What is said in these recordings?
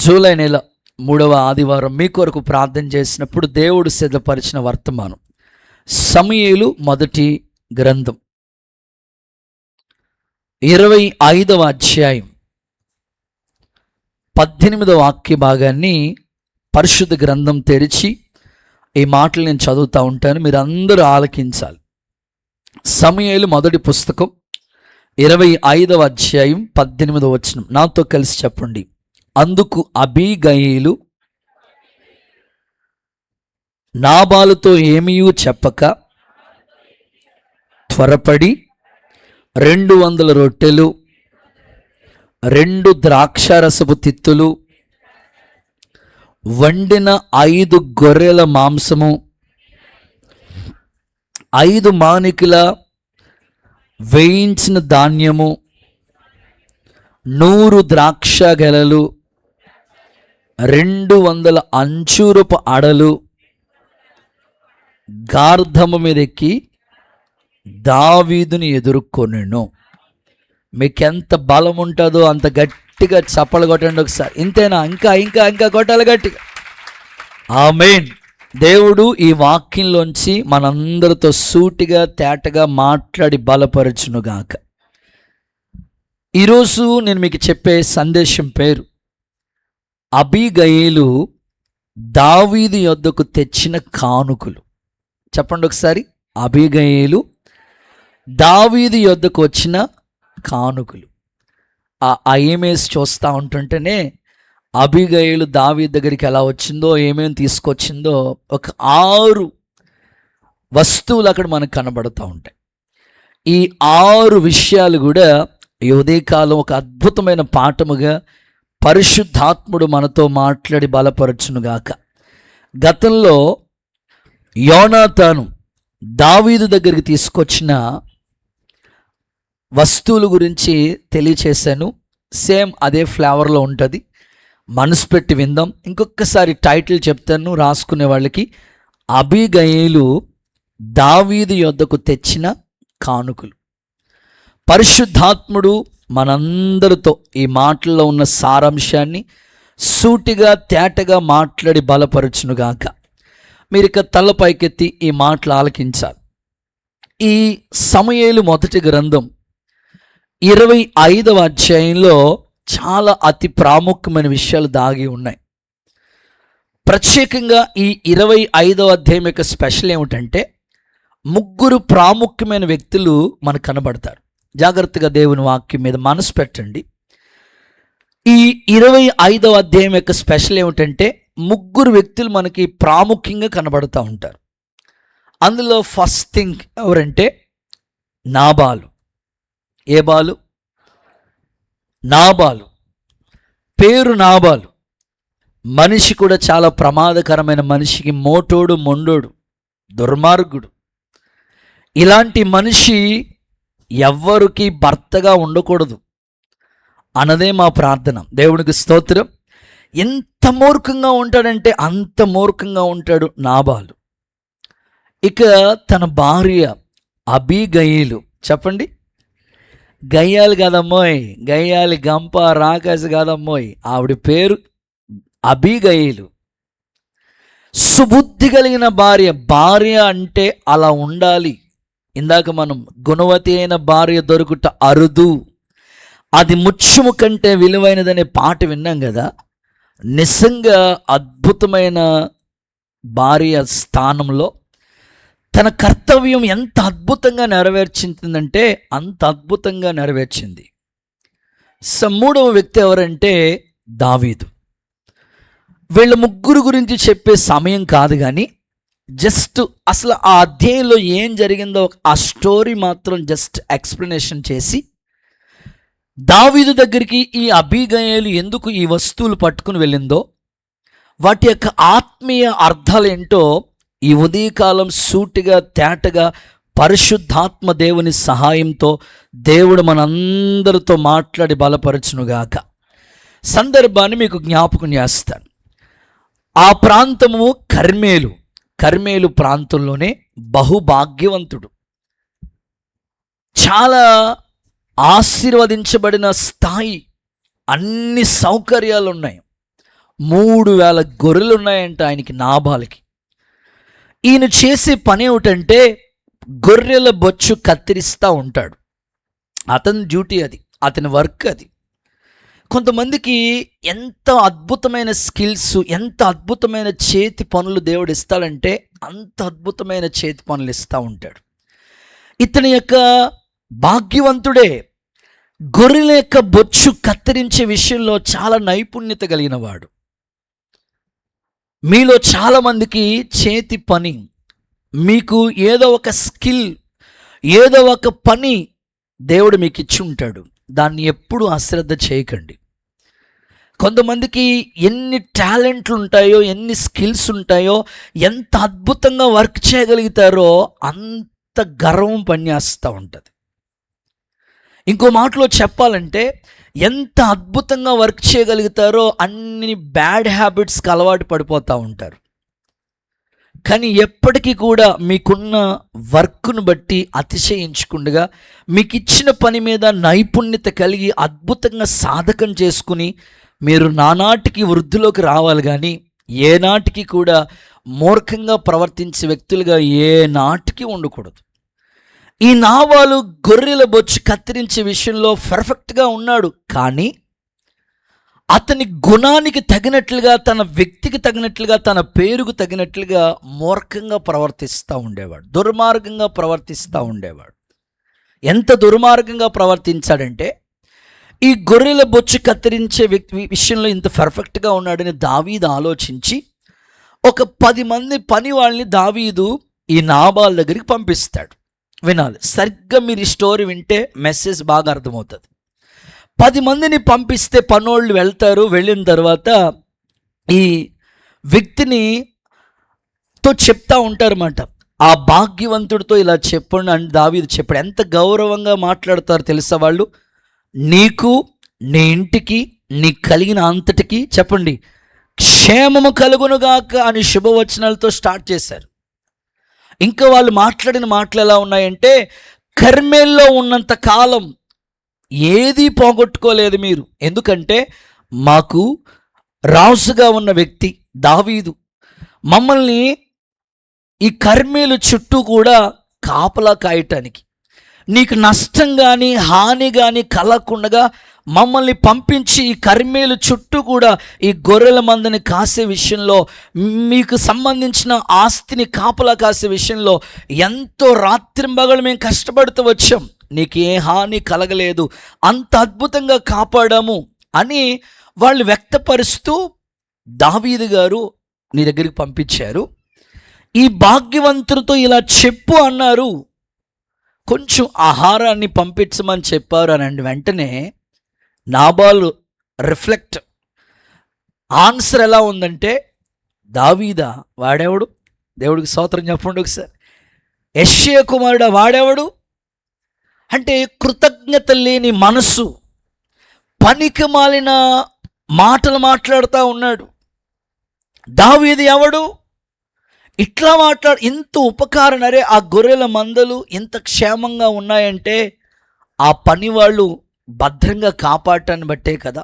July నెల 3వ ఆదివారం మీ కొరకు ప్రార్థన చేసినప్పుడు దేవుడు సిద్ధపరిచిన వర్తమానం సమూయేలు మొదటి గ్రంథం 25వ అధ్యాయం 18వ వాక్య భాగాన్ని పరిశుద్ధ గ్రంథం తెరిచి ఈ మాటలు నేను చదువుతూ ఉంటాను, మీరు అందరూ ఆలకించాలి. సమూయేలు మొదటి పుస్తకం 25వ అధ్యాయం 18వ వచనం నాతో కలిసి చెప్పండి. అందుకు అబీగయీలు నాబాలుతో ఏమీయూ చెప్పక త్వరపడి 200 రొట్టెలు, 2 ద్రాక్షారసపు తిత్తులు, వండిన 5 గొర్రెల మాంసము, 5 మానికల వేయించిన ధాన్యము, 100 ద్రాక్ష గెలలు, 200 అంచూరపు అడలు గార్ధము మీద ఎక్కి దావీదుని ఎదుర్కొనెను. మీకెంత బలం ఉంటుందో అంత గట్టిగా చప్పలు కొట్టండి ఒకసారి. ఇంతేనా? ఇంకా ఇంకా ఇంకా కొట్టాలి గట్టిగా. ఆమేన్. దేవుడు ఈ వాక్యంలోంచి మనందరితో సూటిగా తేటగా మాట్లాడి బలపరచునుగాక. ఈరోజు నేను మీకు చెప్పే సందేశం పేరు అబీగయీలు దావీదు యొద్దకు తెచ్చిన కానుకలు. చెప్పండి ఒకసారి. అబీగయీలు దావీదు యొద్దకు వచ్చిన కానుకలు. ఆ ఐఎంఎస్ చూస్తూ ఉంటుంటేనే అబీగయీలు దావీదు దగ్గరికి ఎలా వచ్చిందో, ఏమేమి తీసుకొచ్చిందో ఒక 6 వస్తువులు అక్కడ మనకు కనబడుతూ ఉంటాయి. ఈ 6 విషయాలు కూడా ఈ ఉదయకాలం ఒక అద్భుతమైన పాఠముగా పరిశుద్ధాత్ముడు మనతో మాట్లాడి బలపరచునుగాక. గతంలో యోనాతాను దావీదు దగ్గరికి తీసుకొచ్చిన వస్తువుల గురించి తెలియచేశాను. సేమ్ అదే ఫ్లేవర్లో ఉంటుంది. మనసు పెట్టి విందాం. ఇంకొకసారి టైటిల్ చెప్తాను రాసుకునే వాళ్ళకి. అబీగయీలు దావీదు యొద్దకు తెచ్చిన కానుకలు. పరిశుద్ధాత్ముడు మనందరితో ఈ మాటల్లో ఉన్న సారాంశాన్ని సూటిగా తేటగా మాట్లాడి బలపరచునుగాక. మీరు ఇక తల పైకెత్తి ఈ మాటలు ఆలకించాలి. ఈ సమూయేలు మొదటి గ్రంథం 25వ అధ్యాయంలో చాలా అతి ప్రాముఖ్యమైన విషయాలు దాగి ఉన్నాయి. ప్రత్యేకంగా ఈ 25వ అధ్యాయం యొక్క స్పెషల్ ఏమిటంటే 3 ప్రాముఖ్యమైన వ్యక్తులు మనకు కనబడతారు. జాగ్రత్తగా దేవుని వాక్యం మీద మనసు పెట్టండి. ఈ 25వ అధ్యాయం యొక్క స్పెషల్ ఏమిటంటే 3 వ్యక్తులు మనకి ప్రాముఖ్యంగా కనబడుతూ ఉంటారు. అందులో ఫస్ట్ థింగ్ ఎవరంటే నాబాలు. ఏ బాలు? నాబాలు. పేరు నాబాలు. మనిషి కూడా చాలా ప్రమాదకరమైన మనిషికి, మోటోడు, మొండోడు, దుర్మార్గుడు. ఇలాంటి మనిషి ఎవ్వరికి భర్తగా ఉండకూడదు అన్నదే మా ప్రార్థన. దేవునికి స్తోత్రం. ఎంత మూర్ఖంగా ఉంటాడంటే అంత మూర్ఖంగా ఉంటాడు నాబాలు. ఇక తన భార్య అబీగయీలు. చెప్పండి. గయ్యాలి కాదమ్మోయ్, గయ్యాలి గంప రాకాసి కాదమ్మోయ్. ఆవిడ పేరు అబీగయీలు. సుబుద్ధి కలిగిన భార్య. భార్య అంటే అలా ఉండాలి. ఇందాక మనం గుణవతి అయిన భార్య దొరుకుట అరుదు, అది ముత్యము కంటే విలువైనదనే పాట విన్నాం కదా. నిజంగా అద్భుతమైన భార్య స్థానంలో తన కర్తవ్యం ఎంత అద్భుతంగా నెరవేర్చిందంటే అంత అద్భుతంగా నెరవేర్చింది. 3వ వ్యక్తి ఎవరంటే దావీదు. వీళ్ళ 3 గురించి చెప్పే సమయం కాదు, కానీ జస్ట్ అసలు ఆ అధ్యాయంలో ఏం జరిగిందో ఆ స్టోరీ మాత్రం జస్ట్ ఎక్స్ప్లెనేషన్ చేసి, దావీదు దగ్గరికి ఈ అబీగయీలు ఎందుకు ఈ వస్తువులు పట్టుకుని వెళ్ళిందో, వాటి యొక్క ఆత్మీయ అర్థాలు ఏంటో ఈ ఉదయకాలం సూటిగా తేటగా పరిశుద్ధాత్మ దేవుని సహాయంతో దేవుడు మనందరితో మాట్లాడి బలపరచునుగాక. సందర్భాన్ని మీకు జ్ఞాపకం చేస్తాను. ఆ ప్రాంతము కర్మేలు ప్రాంతంలోనే బహుభాగ్యవంతుడు, చాలా ఆశీర్వదించబడిన స్థాయి, అన్ని సౌకర్యాలు ఉన్నాయి. 3,000 గొర్రెలు ఉన్నాయంట ఆయనకి, నాబాలుకి. ఈయన చేసే పని ఏమిటంటే గొర్రెల బొచ్చు కత్తిరిస్తూ ఉంటాడు. అతని డ్యూటీ అది, అతని వర్క్ అది. కొంతమందికి ఎంత అద్భుతమైన స్కిల్స్, ఎంత అద్భుతమైన చేతి పనులు దేవుడు ఇస్తాడంటే అంత అద్భుతమైన చేతి పనులు ఇస్తూ ఉంటాడు. ఇతని యొక్క భాగ్యవంతుడే, గొర్రెల యొక్క బొచ్చు కత్తిరించే విషయంలో చాలా నైపుణ్యత కలిగిన వాడు. మీలో చాలామందికి చేతి పని, మీకు ఏదో ఒక స్కిల్, ఏదో ఒక పని దేవుడు మీకు ఇచ్చి ఉంటాడు. దాన్ని ఎప్పుడు అశ్రద్ధ చేయకండి. కొంతమందికి ఎన్ని టాలెంట్లు ఉంటాయో, ఎన్ని స్కిల్స్ ఉంటాయో, ఎంత అద్భుతంగా వర్క్ చేయగలుగుతారో అంత గర్వం పనిచేస్తూ ఉంటుంది. ఇంకో మాటలో చెప్పాలంటే ఎంత అద్భుతంగా వర్క్ చేయగలుగుతారో అన్ని బ్యాడ్ హ్యాబిట్స్కి అలవాటు పడిపోతూ ఉంటారు. కానీ ఎప్పటికీ కూడా మీకున్న వర్క్ను బట్టి అతిశయించకుండా మీకు ఇచ్చిన పని మీద నైపుణ్యత కలిగి అద్భుతంగా సాధకం చేసుకుని మీరు నానాటికి వృద్ధిలోకి రావాలి. కానీ ఏనాటికి కూడా మూర్ఖంగా ప్రవర్తించే వ్యక్తులుగా ఏనాటికి ఉండకూడదు. ఈ నాబాలు గొర్రెల బొచ్చు కత్తిరించే విషయంలో పర్ఫెక్ట్గా ఉన్నాడు. కానీ అతని గుణానికి తగినట్లుగా, తన వ్యక్తికి తగినట్లుగా, తన పేరుకు తగినట్లుగా మూర్ఖంగా ప్రవర్తిస్తూ ఉండేవాడు, దుర్మార్గంగా ప్రవర్తిస్తూ ఉండేవాడు. ఎంత దుర్మార్గంగా ప్రవర్తించాడంటే ఈ గొర్రెల బొచ్చు కత్తిరించే వ్యక్తి విషయంలో ఇంత పర్ఫెక్ట్గా ఉన్నాడని దావీదు ఆలోచించి ఒక 10 మంది పని వాళ్ళని దావీదు ఈ నాబాల్ దగ్గరికి పంపిస్తాడు. వినాలి, సరిగ్గా మీరు ఈ స్టోరీ వింటే మెసేజ్ బాగా అర్థమవుతుంది. 10 మందిని పంపిస్తే పనోళ్ళు వెళ్తారు. వెళ్ళిన తర్వాత ఈ వ్యక్తిని తో చెప్తా ఉంటారన్నమాట. ఆ భాగ్యవంతుడితో ఇలా చెప్పండి అని దావీదు చెప్పాడు. ఎంత గౌరవంగా మాట్లాడతారు తెలుసా వాళ్ళు? నీకు, నీ ఇంటికి, నీ కలిగిన అంతటికి చెప్పండి క్షేమము కలుగునుగాక అని శుభవచనాలతో స్టార్ట్ చేశారు. ఇంకా వాళ్ళు మాట్లాడిన మాటలు ఎలా ఉన్నాయంటే, కర్మేల్లో ఉన్నంత కాలం ఏదీ పోగొట్టుకోలేదు మీరు. ఎందుకంటే మాకు రాజుగా ఉన్న వ్యక్తి దావీదు మమ్మల్ని ఈ కర్మేలు చుట్టూ కూడా కాపలా కాయటానికి, నీకు నష్టం కానీ హాని కానీ కలగకుండా మమ్మల్ని పంపించి ఈ కర్మేలు చుట్టూ కూడా ఈ గొర్రెల మందని కాసే విషయంలో, మీకు సంబంధించిన ఆస్తిని కాపలా కాసే విషయంలో ఎంతో రాత్రింబగళ్ళు మేము కష్టపడుతూ వచ్చాం, నీకు ఏ హాని కలగలేదు, అంత అద్భుతంగా కాపాడాము అని వాళ్ళు వ్యక్తపరుస్తూ దావీదు గారు నీ దగ్గరికి పంపించారు. ఈ భాగ్యవంతుడితో ఇలా చెప్పు అన్నారు, కొంచెం ఆహారాన్ని పంపించమని చెప్పారు అని వెంటనే నాబాలు రిఫ్లెక్ట్ ఆన్సర్ ఎలా ఉందంటే, దావీదా వాడేవాడు? దేవుడికి స్తోత్రం చెప్పండి ఒకసారి. యెష్షయి కుమారుడా వాడేవాడు? అంటే కృతజ్ఞత లేని మనసు, పనికి మాలిన మాటలు మాట్లాడుతూ ఉన్నాడు. దావీదు ఎవడు? ఇట్లా ఇంత ఉపకారం, అరే ఆ గొర్రెల మందలు ఇంత క్షేమంగా ఉన్నాయంటే ఆ పని వాళ్ళు భద్రంగా కాపాడటాన్ని బట్టే కదా.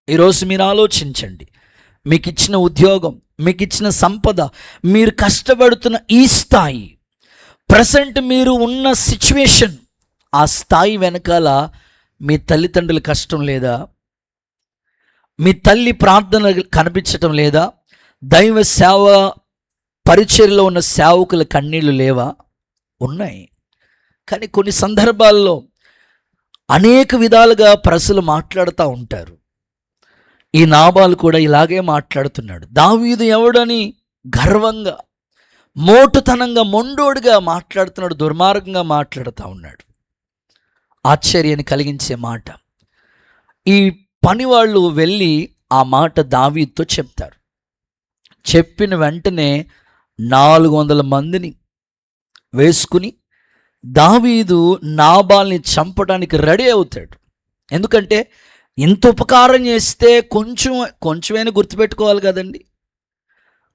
ఈరోజు మీరు ఆలోచించండి, మీకు ఇచ్చిన ఉద్యోగం, మీకు ఇచ్చిన సంపద, మీరు కష్టపడుతున్న ఈ స్థాయి, ప్రజెంట్ మీరు ఉన్న సిచ్యువేషన్, ఆ స్థాయి వెనకాల మీ తల్లిదండ్రుల కష్టం లేదా? మీ తల్లి ప్రార్థన కనిపించటం లేదా? దైవ సేవ పరిచర్యలో ఉన్న సేవకుల కన్నీళ్లు లేవా? ఉన్నాయి. కానీ కొన్ని సందర్భాల్లో అనేక విధాలుగా ప్రజలు మాట్లాడుతూ ఉంటారు. ఈ నాబాలు కూడా ఇలాగే మాట్లాడుతున్నాడు. దావీదు ఎవడని గర్వంగా, మోటుతనంగా, మొండోడుగా మాట్లాడుతున్నాడు, దుర్మార్గంగా మాట్లాడుతూ ఉన్నాడు. ఆశ్చర్యాన్ని కలిగించే మాట. ఈ పని వాళ్ళు వెళ్ళి ఆ మాట దావీదుతో చెప్తారు. చెప్పిన వెంటనే 400 మందిని వేసుకుని దావీదు నాబాల్ని చంపడానికి రెడీ అవుతాడు. ఎందుకంటే ఇంత ఉపకారం చేస్తే కొంచెమైనా గుర్తుపెట్టుకోవాలి కదండి.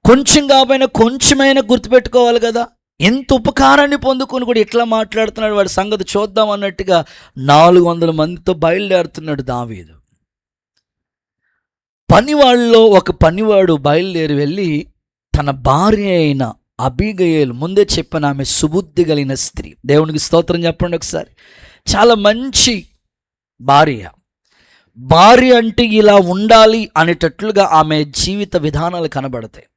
కొంచెం కాకపోయినా కొంచెమైనా గుర్తుపెట్టుకోవాలి కదా. ఎంత ఉపకారాన్ని పొందుకొని కూడా ఇట్లా మాట్లాడుతున్నాడు, వాడి సంగతి చూద్దాం అన్నట్టుగా 400 మందితో బయలుదేరుతున్నాడు దావీదు. పనివాళ్ళలో ఒక పనివాడు బయలుదేరి వెళ్ళి తన భార్య అయిన అబీగయేలు, ముందే చెప్పిన ఆమె సుబుద్ధి కలిగిన స్త్రీ, దేవునికి స్తోత్రం చెప్పండి ఒకసారి. చాలా మంచి భార్య. భార్య అంటే ఇలా ఉండాలి అనేటట్లుగా ఆమె జీవిత విధానాలు కనబడతాయి.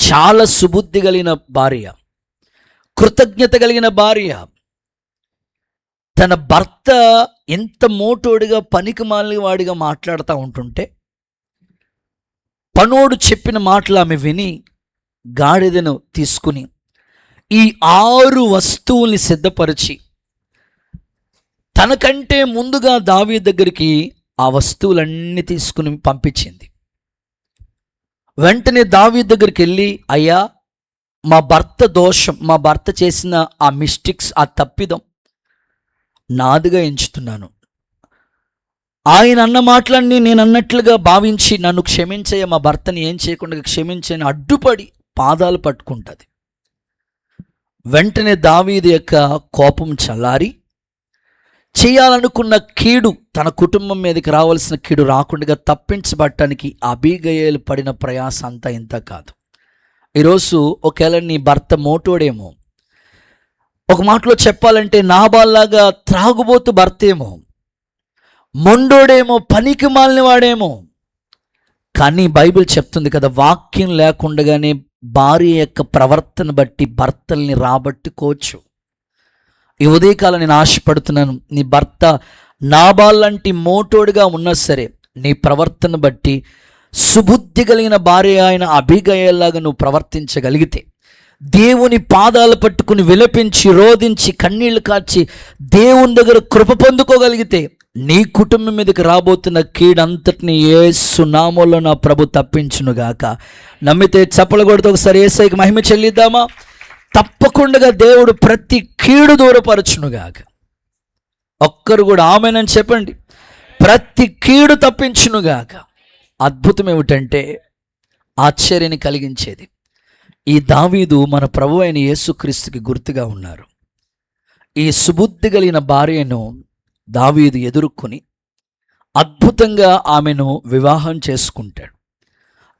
చాలా సుబుద్ధి కలిగిన భార్య, కృతజ్ఞత కలిగిన భార్య. తన భర్త ఎంత మోటోడిగా పనికిమాలిన వాడిగా మాట్లాడుతూ ఉంటుంటే పనోడు చెప్పిన మాటలు ఆమె విని గాడిదను తీసుకుని ఈ 6 వస్తువుల్ని సిద్ధపరిచి తనకంటే ముందుగా దావీదు దగ్గరికి ఆ వస్తువులన్నీ తీసుకుని పంపించింది. వెంటనే దావీదు దగ్గరికి వెళ్ళి, అయ్యా, మా భర్త దోషం, మా భర్త చేసిన ఆ మిస్టేక్స్, ఆ తప్పిదం నాదిగా ఎంచుతున్నాను. ఆయన అన్న మాటలన్నీ నేను అన్నట్లుగా భావించి నన్ను క్షమించయ్య, మా భర్తని ఏం చేయకుండా క్షమించని అడ్డుపడి పాదాలు పట్టుకుంటుంది. వెంటనే దావీదు యొక్క కోపం చల్లారి చేయాలనుకున్న కీడు, తన కుటుంబం మీదకి రావాల్సిన కీడు రాకుండా తప్పించబడటానికి అబీగయేలు పడిన ప్రయాస అంతా ఇంత కాదు. ఈరోజు ఒకవేళ నీ భర్త మోటోడేమో, ఒక మాటలో చెప్పాలంటే నాబాల్లాగా త్రాగుబోతు భర్తేమో, మొండోడేమో, పనికి మాలిన వాడేమో, కానీ బైబిల్ చెప్తుంది కదా, వాక్యం లేకుండానే భార్య యొక్క ప్రవర్తన బట్టి భర్తల్ని రాబట్టుకోవచ్చు. ఈ ఉదయకాలం నేను ఆశపడుతున్నాను, నీ భర్త నాబాల్లాంటి మోటోడుగా ఉన్నా సరే నీ ప్రవర్తన బట్టి సుబుద్ధి కలిగిన భార్య ఆయన అబీగయేలులాగా నువ్వు ప్రవర్తించగలిగితే, దేవుని పాదాలు పట్టుకుని విలపించి రోదించి కన్నీళ్లు కార్చి దేవుని దగ్గర కృప పొందుకోగలిగితే నీ కుటుంబం మీదకి రాబోతున్న కీడంతటిని యేసు నామములో నా ప్రభు తప్పించునుగాక. నమ్మితే చప్పలు కొడుతూ ఒకసారి యేసయ్యకి మహిమ చెల్లిద్దామా? తప్పకుండా దేవుడు ప్రతి కీడు దూరపరచునుగాక. ఒక్కరు కూడా ఆమేనని చెప్పండి. ప్రతి కీడు తప్పించునుగాక. అద్భుతం ఏమిటంటే, ఆశ్చర్యాన్ని కలిగించేది, ఈ దావీదు మన ప్రభు అయిన యేసుక్రీస్తుకి గుర్తుగా ఉన్నారు. ఈ సుబుద్ధి కలిగిన భార్యను దావీదు ఎదుర్కొని అద్భుతంగా ఆమెను వివాహం చేసుకుంటాడు.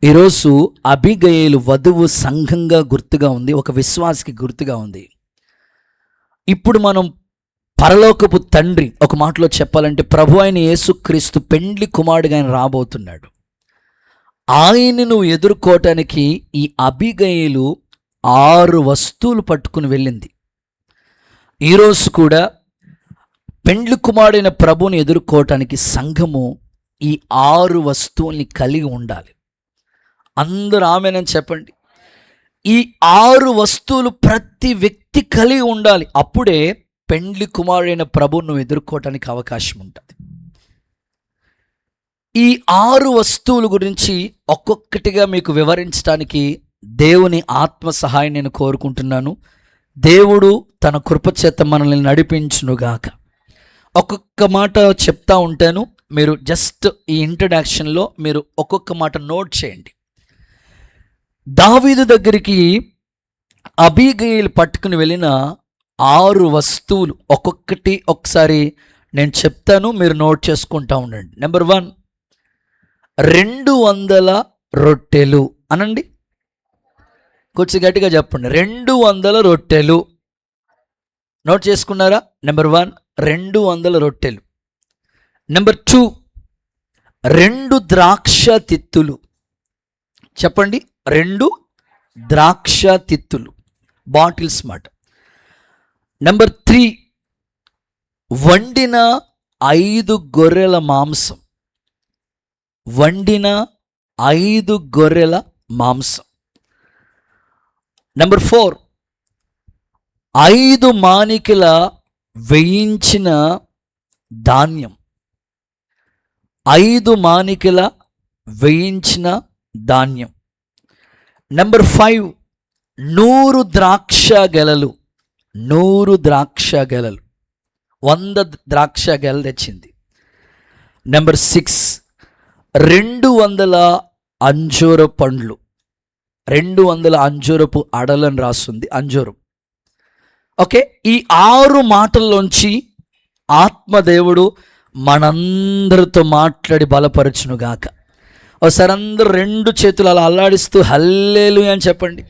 ఈరోజు అబీగయేలు వధువు సంఘంగా గుర్తుగా ఉంది, ఒక విశ్వాసికి గుర్తుగా ఉంది. ఇప్పుడు మనం పరలోకపు తండ్రి, ఒక మాటలో చెప్పాలంటే ప్రభు అయిన యేసుక్రీస్తు పెండ్లి కుమారుడిగా ఆయన రాబోతున్నాడు. ఆయన్ని నువ్వు ఎదుర్కోవటానికి ఈ అబీగయేలు 6 వస్తువులు పట్టుకుని వెళ్ళింది. ఈరోజు కూడా పెండ్లి కుమారుడైన ప్రభుని ఎదుర్కోవటానికి సంఘము ఈ 6 వస్తువుల్ని కలిగి ఉండాలి. అందరూ ఆమేనని చెప్పండి. ఈ 6 వస్తువులు ప్రతి వ్యక్తి కలిగి ఉండాలి. అప్పుడే పెండ్లి కుమారుడైన ప్రభువును నువ్వు ఎదుర్కోవటానికి అవకాశం ఉంటుంది. ఈ 6 వస్తువుల గురించి ఒక్కొక్కటిగా మీకు వివరించడానికి దేవుని ఆత్మ సహాయం నేను కోరుకుంటున్నాను. దేవుడు తన కృపచేత మనల్ని నడిపించునుగాక. ఒక్కొక్క మాట చెప్తా ఉంటాను, మీరు జస్ట్ ఈ ఇంట్రడక్షన్లో మీరు ఒక్కొక్క మాట నోట్ చేయండి. దావీదు దగ్గరికి అబీగయేలు పట్టుకుని వెళ్ళిన 6 వస్తువులు ఒక్కొక్కటి ఒకసారి నేను చెప్తాను, మీరు నోట్ చేసుకుంటా ఉండండి. నెంబర్ 1, 200 రొట్టెలు అనండి. కొంచెం గట్టిగా చెప్పండి. 200 రొట్టెలు. నోట్ చేసుకున్నారా? నెంబర్ 1, 200 రొట్టెలు. నెంబర్ 2, 2 ద్రాక్ష తిత్తులు. చెప్పండి, 2 ద్రాక్ష తిత్తులు, బాటిల్స్ మాట. నెంబర్ 3, వండిన 5 గొర్రెల మాంసం. వండిన 5 గొర్రెల మాంసం. నెంబర్ 4, 5 మానికల వేయించిన ధాన్యం. 5 మానికల వేయించిన ధాన్యం. నెంబర్ 5, 100 ద్రాక్ష గెలలు. 100 ద్రాక్ష గెలలు, 100 ద్రాక్ష గెలలు తెచ్చింది. నెంబర్ 6, 200 అంజూర పండ్లు. 200 అంజూరపు అడలని రాస్తుంది, అంజూరం. ఓకే, ఈ 6 మాటల్లోంచి ఆత్మదేవుడు మనందరితో మాట్లాడి బలపరచునుగాక. ఒకసారి అందరూ 2 చేతులు అలా అల్లాడిస్తూ హల్లెలూయా అని చెప్పండి.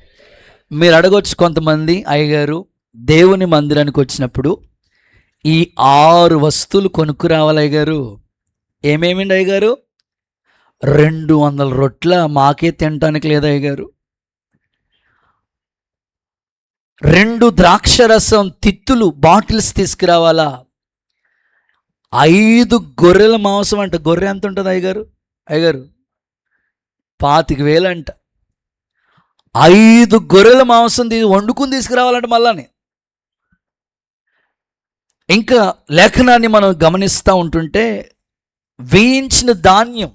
మీరు అడగొచ్చు కొంతమంది, అయ్యగారు దేవుని మందిరానికి వచ్చినప్పుడు ఈ 6 వస్తువులు కొనుక్కురావాలి అయ్యగారు. ఏమేమిండి అయ్యగారు? 200 రొట్ల మాకే తినటానికి లేదా అయ్యగారు? 2 ద్రాక్షరసం తిత్తులు బాటిల్స్ తీసుకురావాలా? 5 గొర్రెల మాంసం అంట. గొర్రె ఎంత ఉంటుంది అయ్యగారు? అయ్యగారు 25,000 అంట. 5 గొర్రెల మాంసం వండుకుని తీసుకురావాలంట మళ్ళాని. ఇంకా లేఖనాన్ని మనం గమనిస్తూ ఉంటుంటే వేయించిన ధాన్యం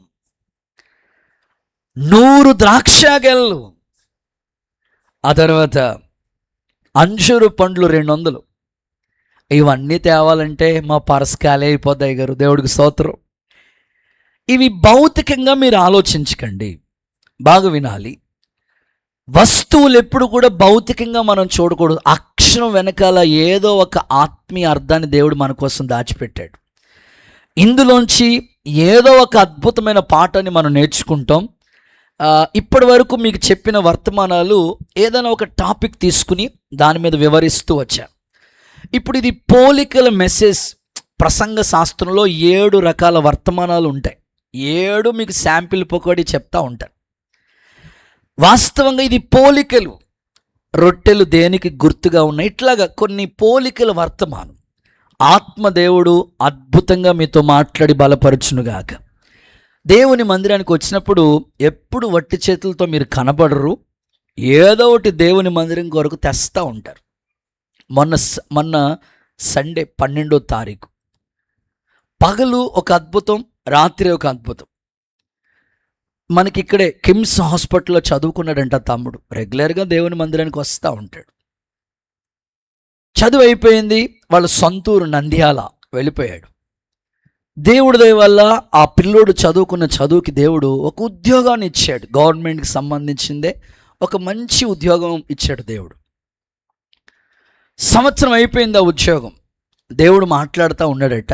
100 ద్రాక్ష గెలలు, ఆ తర్వాత అంజూరు పండ్లు 200. ఇవన్నీ తేవాలంటే మా పరస్కాలే అయిపోతాయి గారు. దేవుడికి స్తోత్రం. ఇవి భౌతికంగా మీరు ఆలోచించకండి, బాగా వినాలి. వస్తువులు ఎప్పుడు కూడా భౌతికంగా మనం చూడకూడదు. అక్షరం వెనకాల ఏదో ఒక ఆత్మీయ అర్థాన్ని దేవుడు మన కోసం దాచిపెట్టాడు. ఇందులోంచి ఏదో ఒక అద్భుతమైన పాఠాన్ని మనం నేర్చుకుంటాం. ఇప్పటి వరకు మీకు చెప్పిన వర్తమానాలు ఏదైనా ఒక టాపిక్ తీసుకుని దాని మీద వివరిస్తూ వచ్చాను. ఇప్పుడు ఇది పోలికల మెసేజ్. ప్రసంగ శాస్త్రంలో 7 రకాల వర్తమానాలు ఉంటాయి. 7 మీకు శాంపిల్ పొకటి చెప్తా ఉంటాను. వాస్తవంగా ఇది పోలికలు. రొట్టెలు దేనికి గుర్తుగా ఉన్నాయి, ఇట్లాగా కొన్ని పోలికల వర్తమానం. ఆత్మదేవుడు అద్భుతంగా మీతో మాట్లాడి బలపరచునుగాక. దేవుని మందిరానికి వచ్చినప్పుడు ఎప్పుడు వట్టి చేతులతో మీరు కనబడరు. ఏదో ఒకటి దేవుని మందిరం కొరకు తెస్తూ ఉంటారు. మొన్న సండే 12వ తారీఖు పగలు ఒక అద్భుతం, రాత్రి ఒక అద్భుతం. మనకి ఇక్కడే కిమ్స్ హాస్పిటల్లో చదువుకున్నాడంట తమ్ముడు. రెగ్యులర్గా దేవుని మందిరానికి వస్తూ ఉంటాడు. చదువు అయిపోయింది, వాళ్ళ సొంతూరు నంద్యాల వెళ్ళిపోయాడు. దేవుడి దయ వల్ల ఆ పిల్లోడు చదువుకున్న చదువుకి దేవుడు ఒక ఉద్యోగాన్ని ఇచ్చాడు. గవర్నమెంట్కి సంబంధించిందే ఒక మంచి ఉద్యోగం ఇచ్చాడు దేవుడు. సంవత్సరం అయిపోయింది ఆ ఉద్యోగం. దేవుడు మాట్లాడుతూ ఉన్నాడట,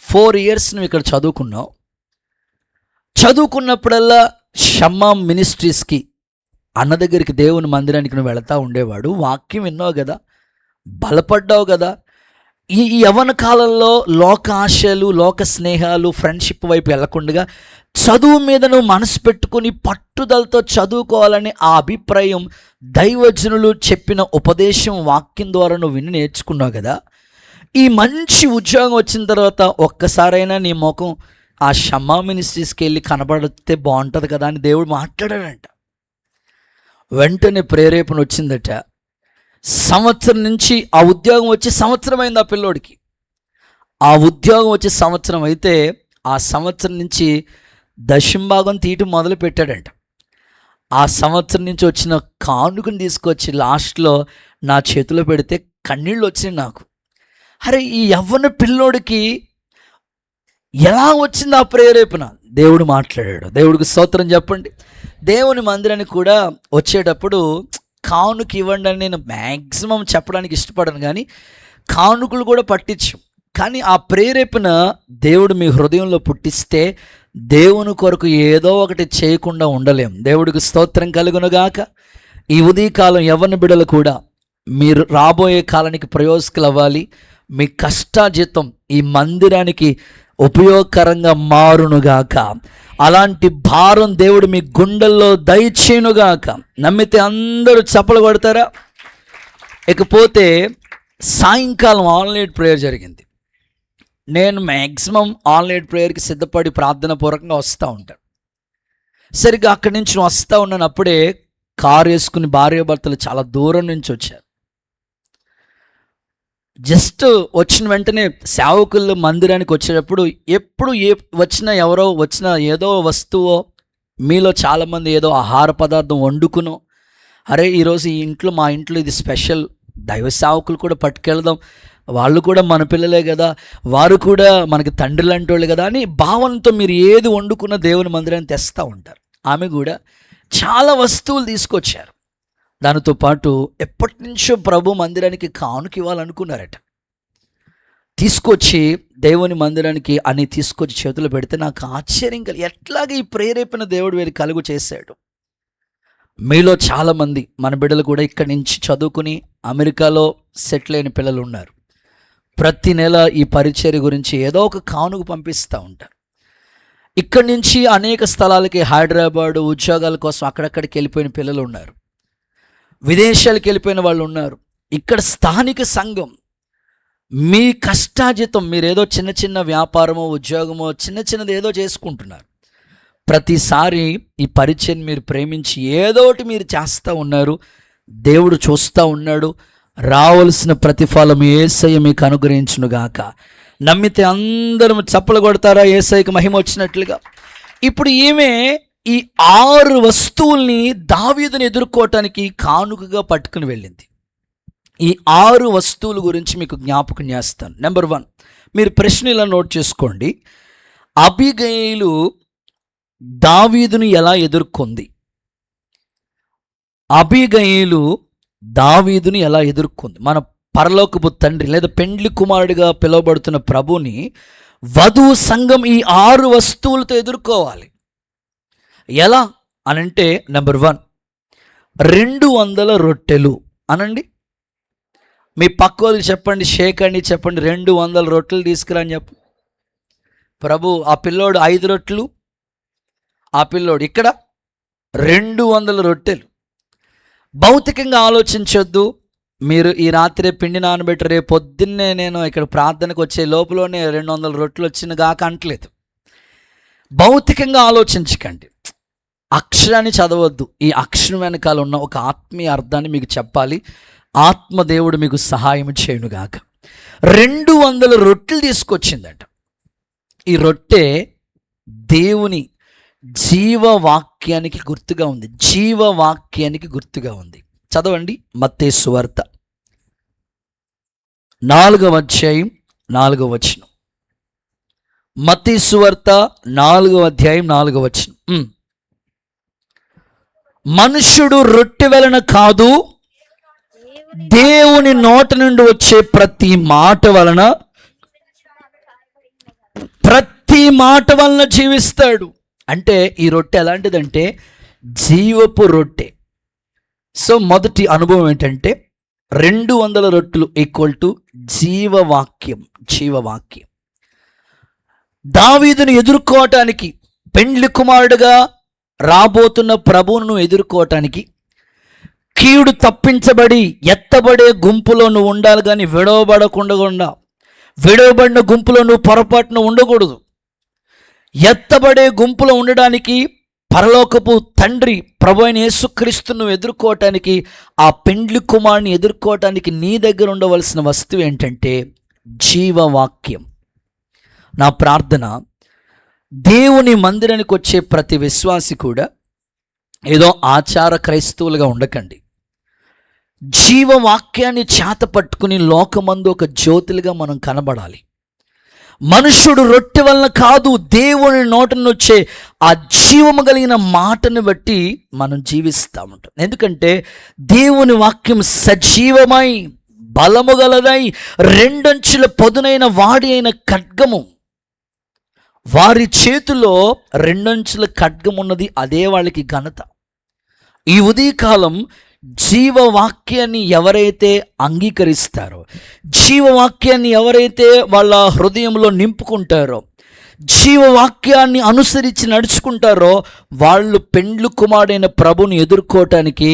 4 years నువ్వు ఇక్కడ చదువుకున్నావు. చదువుకున్నప్పుడల్లా షమ్మా మినిస్ట్రీస్కి అన్న దగ్గరికి దేవుని మందిరానికి నువ్వు వెళతా ఉండేవాడు. వాక్యం విన్నావు కదా, బలపడ్డావు కదా. ఈ యవ్వన కాలంలో లోక ఆశలు, లోక స్నేహాలు, ఫ్రెండ్షిప్ వైపు వెళ్లకుండా చదువు మీద నువ్వు మనసు పెట్టుకుని పట్టుదలతో చదువుకోవాలని ఆ అభిప్రాయం దైవజనులు చెప్పిన ఉపదేశం వాక్యం ద్వారా నువ్వు విని నేర్చుకున్నావు కదా. ఈ మంచి ఉద్యోగం వచ్చిన తర్వాత ఒక్కసారైనా నీ ముఖం ఆ షమ్మా మినిస్ట్రీస్కి వెళ్ళి కనబడితే బాగుంటుంది కదా అని దేవుడు మాట్లాడాడంట. వెంటనే ప్రేరేపణ వచ్చిందట. సంవత్సరం నుంచి ఆ ఉద్యోగం వచ్చి సంవత్సరం అయింది ఆ పిల్లోడికి. ఆ ఉద్యోగం వచ్చి సంవత్సరం అయితే ఆ సంవత్సరం నుంచి దశంభాగం తీయటం మొదలు పెట్టాడంట. ఆ సంవత్సరం నుంచి వచ్చిన కానుకని తీసుకొచ్చి లాస్ట్లో నా చేతిలో పెడితే కన్నీళ్ళు వచ్చినాయి నాకు. అరే, ఈ యవ్వన పిల్లోడికి ఎలా వచ్చింది ఆ ప్రేరేపణ? దేవుడు మాట్లాడాడు. దేవుడికి స్తోత్రం చెప్పండి. దేవుని మందిరానికి కూడా వచ్చేటప్పుడు కానుక ఇవ్వండి అని నేను మ్యాక్సిమం చెప్పడానికి ఇష్టపడను, కానీ కానుకలు కూడా పట్టించు. కానీ ఆ ప్రేరేపణ దేవుడు మీ హృదయంలో పుట్టిస్తే దేవుని కొరకు ఏదో ఒకటి చేయకుండా ఉండలేం. దేవుడికి స్తోత్రం కలుగునుగాక. ఈ ఉదయకాలం యవ్వన బిడ్డలు కూడా మీరు రాబోయే కాలానికి ప్రయోజకులు అవ్వాలి. మీ కష్టాజీతం ఈ మందిరానికి ఉపయోగకరంగా మారునుగాక. అలాంటి భారం దేవుడు మీ గుండెల్లో దయచేయునుగాక. నమ్మితే అందరూ చప్పలు కొడతారా? ఇకపోతే సాయంకాలం ఆన్లైన్ ప్రేయర్ జరిగింది. నేను మ్యాక్సిమం ఆన్లైన్ ప్రేయర్కి సిద్ధపడి ప్రార్థన పూర్వకంగా వస్తూ ఉంటాను. సరిగ్గా అక్కడి నుంచి వస్తూ ఉన్నాను, అప్పుడే కారు వేసుకుని భార్యాభర్తలు చాలా దూరం నుంచి వచ్చారు. జస్ట్ వచ్చిన వెంటనే సేవకులు మందిరానికి వచ్చేటప్పుడు ఎప్పుడు ఎవరో వచ్చిన ఏదో వస్తువో, మీలో చాలామంది ఏదో ఆహార పదార్థం వండుకునో, అరే ఈరోజు ఈ ఇంట్లో మా ఇంట్లో ఇది స్పెషల్, దైవ సేవకులు కూడా పట్టుకెళ్దాం, వాళ్ళు కూడా మన పిల్లలే కదా, వారు కూడా మనకి తండ్రి లాంటి వాళ్ళు కదా అని భావనతో మీరు ఏది వండుకున్న దేవుని మందిరాన్ని తెస్తూ ఉంటారు. ఆమె కూడా చాలా వస్తువులు తీసుకొచ్చారు. దానితో పాటు ఎప్పటి నుంచో ప్రభు మందిరానికి కానుక ఇవ్వాలనుకున్నారట. తీసుకొచ్చి దేవుని మందిరానికి అని తీసుకొచ్చి చేతులు పెడితే నాకు ఆశ్చర్యం కలిగి, ఎట్లాగే ఈ ప్రేరేపణ దేవుడు వీరికి కలుగు చేశాడు. మీలో చాలామంది మన బిడ్డలు కూడా ఇక్కడి నుంచి చదువుకుని అమెరికాలో సెటిల్ అయిన పిల్లలు ఉన్నారు. ప్రతి నెల ఈ పరిచర్య గురించి ఏదో ఒక కానుక పంపిస్తూ ఉంటారు. ఇక్కడి నుంచి అనేక స్థలాలకి, హైదరాబాద్ ఉద్యోగాల కోసం అక్కడక్కడికి వెళ్ళిపోయిన పిల్లలు ఉన్నారు. విదేశాలకు వెళ్ళిపోయిన వాళ్ళు ఉన్నారు. ఇక్కడ స్థానిక సంఘం మీ కష్టాజితం, మీరేదో చిన్న చిన్న వ్యాపారమో ఉద్యోగమో చిన్నది ఏదో చేసుకుంటున్నారు. ప్రతిసారి ఈ పరిచయం మీరు ప్రేమించి ఏదో ఒకటి మీరు చేస్తూ ఉన్నారు. దేవుడు చూస్తూ ఉన్నాడు. రావలసిన ప్రతిఫలం యేసయ్య మీకు అనుగ్రహించునుగాక. నమ్మితే అందరం చప్పలు కొడతారా? యేసయ్యకి మహిమ వచ్చినట్లుగా. ఇప్పుడు ఈమె ఈ 6 వస్తువుల్ని దావీదుని ఎదుర్కోవటానికి కానుకగా పట్టుకుని వెళ్ళింది. ఈ 6 వస్తువుల గురించి మీకు జ్ఞాపకం చేస్తాను. నెంబర్ 1, మీరు ప్రశ్న ఇలా నోట్ చేసుకోండి. అబీగయీలు దావీదును ఎలా ఎదుర్కొంది? అబీగయీలు దావీదుని ఎలా ఎదుర్కొంది? మన పరలోకపు తండ్రి లేదా పెండ్లి కుమారుడిగా పిలువబడుతున్న ప్రభుని వధువు సంఘం ఈ 6 వస్తువులతో ఎదుర్కోవాలి. ఎలా అనంటే, నెంబర్ 1, 200 రొట్టెలు అనండి. మీ పక్క వాళ్ళకి చెప్పండి, షేక్ అండి చెప్పండి, 200 రొట్టెలు తీసుకురా అని చెప్పు. ప్రభు, ఆ పిల్లోడు 5 రొట్టెలు, ఆ పిల్లోడు ఇక్కడ 200 రొట్టెలు. భౌతికంగా ఆలోచించొద్దు. మీరు ఈ రాత్రి పిండి నానబెట్టి రేపు పొద్దున్నే నేను ఇక్కడ ప్రార్థనకు వచ్చే లోపలనే 200 రొట్టెలు వచ్చిన గాక అంటలేదు. భౌతికంగా ఆలోచించకండి. అక్షరాన్ని చదవద్దు. ఈ అక్షరం వెనకాల ఉన్న ఒక ఆత్మీయ అర్థాన్ని మీకు చెప్పాలి. ఆత్మదేవుడు మీకు సహాయం చేయునుగాక. 200 రొట్టెలు తీసుకొచ్చిందట. ఈ రొట్టె దేవుని జీవవాక్యానికి గుర్తుగా ఉంది. జీవవాక్యానికి గుర్తుగా ఉంది. చదవండి మత్తయి సువార్త 4వ అధ్యాయం 4వ వచనం. మత్తయి సువార్త 4వ అధ్యాయం 4వ వచనం. మనుష్యుడు రొట్టె వలన కాదు, దేవుని నోట నుండి వచ్చే ప్రతి మాట వలన జీవిస్తాడు. అంటే ఈ రొట్టె ఎలాంటిదంటే జీవపు రొట్టె. సో మొదటి అనుభవం ఏంటంటే 200 రొట్టెలు ఈక్వల్ టు జీవవాక్యం. జీవవాక్యం దావీదును ఎదుర్కోవటానికి, పెండ్లి కుమారుడుగా రాబోతున్న ప్రభువును ఎదుర్కోవటానికి, కీడు తప్పించబడి ఎత్తబడే గుంపులో నువ్వు ఉండాలి, కానీ విడవబడిన గుంపులో నువ్వు పొరపాటున ఉండకూడదు. ఎత్తబడే గుంపులో ఉండడానికి, పరలోకపు తండ్రి ప్రభు అయిన యేసుక్రీస్తును ఎదుర్కోవటానికి, ఆ పెండ్లి కుమారుని ఎదుర్కోవటానికి నీ దగ్గర ఉండవలసిన వస్తువు ఏంటంటే జీవవాక్యం. నా ప్రార్థన, దేవుని మందిరానికి వచ్చే ప్రతి విశ్వాసి కూడా ఏదో ఆచార క్రైస్తవులుగా ఉండకండి. జీవవాక్యాన్ని చేత పట్టుకుని లోకమందు ఒక జ్యోతులుగా మనం కనబడాలి. మనుష్యుడు రొట్టె వలన కాదు, దేవుని నోట నుంచి వచ్చే ఆ జీవము కలిగిన మాటను బట్టి మనం జీవిస్తూ ఉంటాం. ఎందుకంటే దేవుని వాక్యం సజీవమై బలము గలదై 2 అంచుల పదునైన వాడి అయిన ఖడ్గము. వారి చేతిలో 2 అంచుల ఖడ్గం ఉన్నది. అదే వాళ్ళకి ఘనత. ఈ ఉదయకాలం జీవవాక్యాన్ని ఎవరైతే అంగీకరిస్తారో, జీవవాక్యాన్ని ఎవరైతే వాళ్ళ హృదయంలో నింపుకుంటారో, జీవవాక్యాన్ని అనుసరించి నడుచుకుంటారో, వాళ్ళు పెండ్లు కుమారుడైన ప్రభుని ఎదుర్కోవటానికి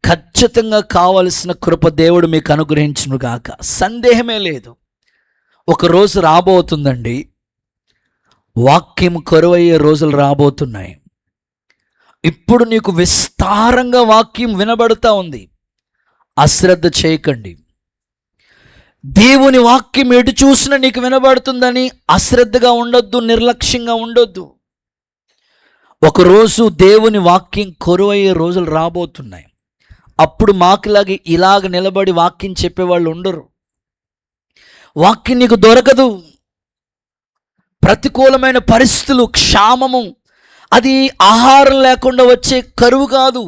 ఖచ్చితంగా కావలసిన కృప దేవుడు మీకు అనుగ్రహించునుగాక. సందేహమే లేదు. ఒక రోజు రాబోతుందండి, వాక్యం కరువయ్యే రోజులు రాబోతున్నాయి. ఇప్పుడు నీకు విస్తారంగా వాక్యం వినబడుతూ ఉంది. అశ్రద్ధ చేయకండి. దేవుని వాక్యం ఎటు చూసినా నీకు వినబడుతుందని అశ్రద్ధగా ఉండొద్దు, నిర్లక్ష్యంగా ఉండొద్దు. ఒకరోజు దేవుని వాక్యం కొరువయ్యే రోజులు రాబోతున్నాయి. అప్పుడు మాకులాగే ఇలాగ నిలబడి వాక్యం చెప్పేవాళ్ళు ఉండరు. వాక్యం నీకు దొరకదు. ప్రతికూలమైన పరిస్థితులు, క్షామము, అది ఆహారం లేకుండా వచ్చే కరువు కాదు.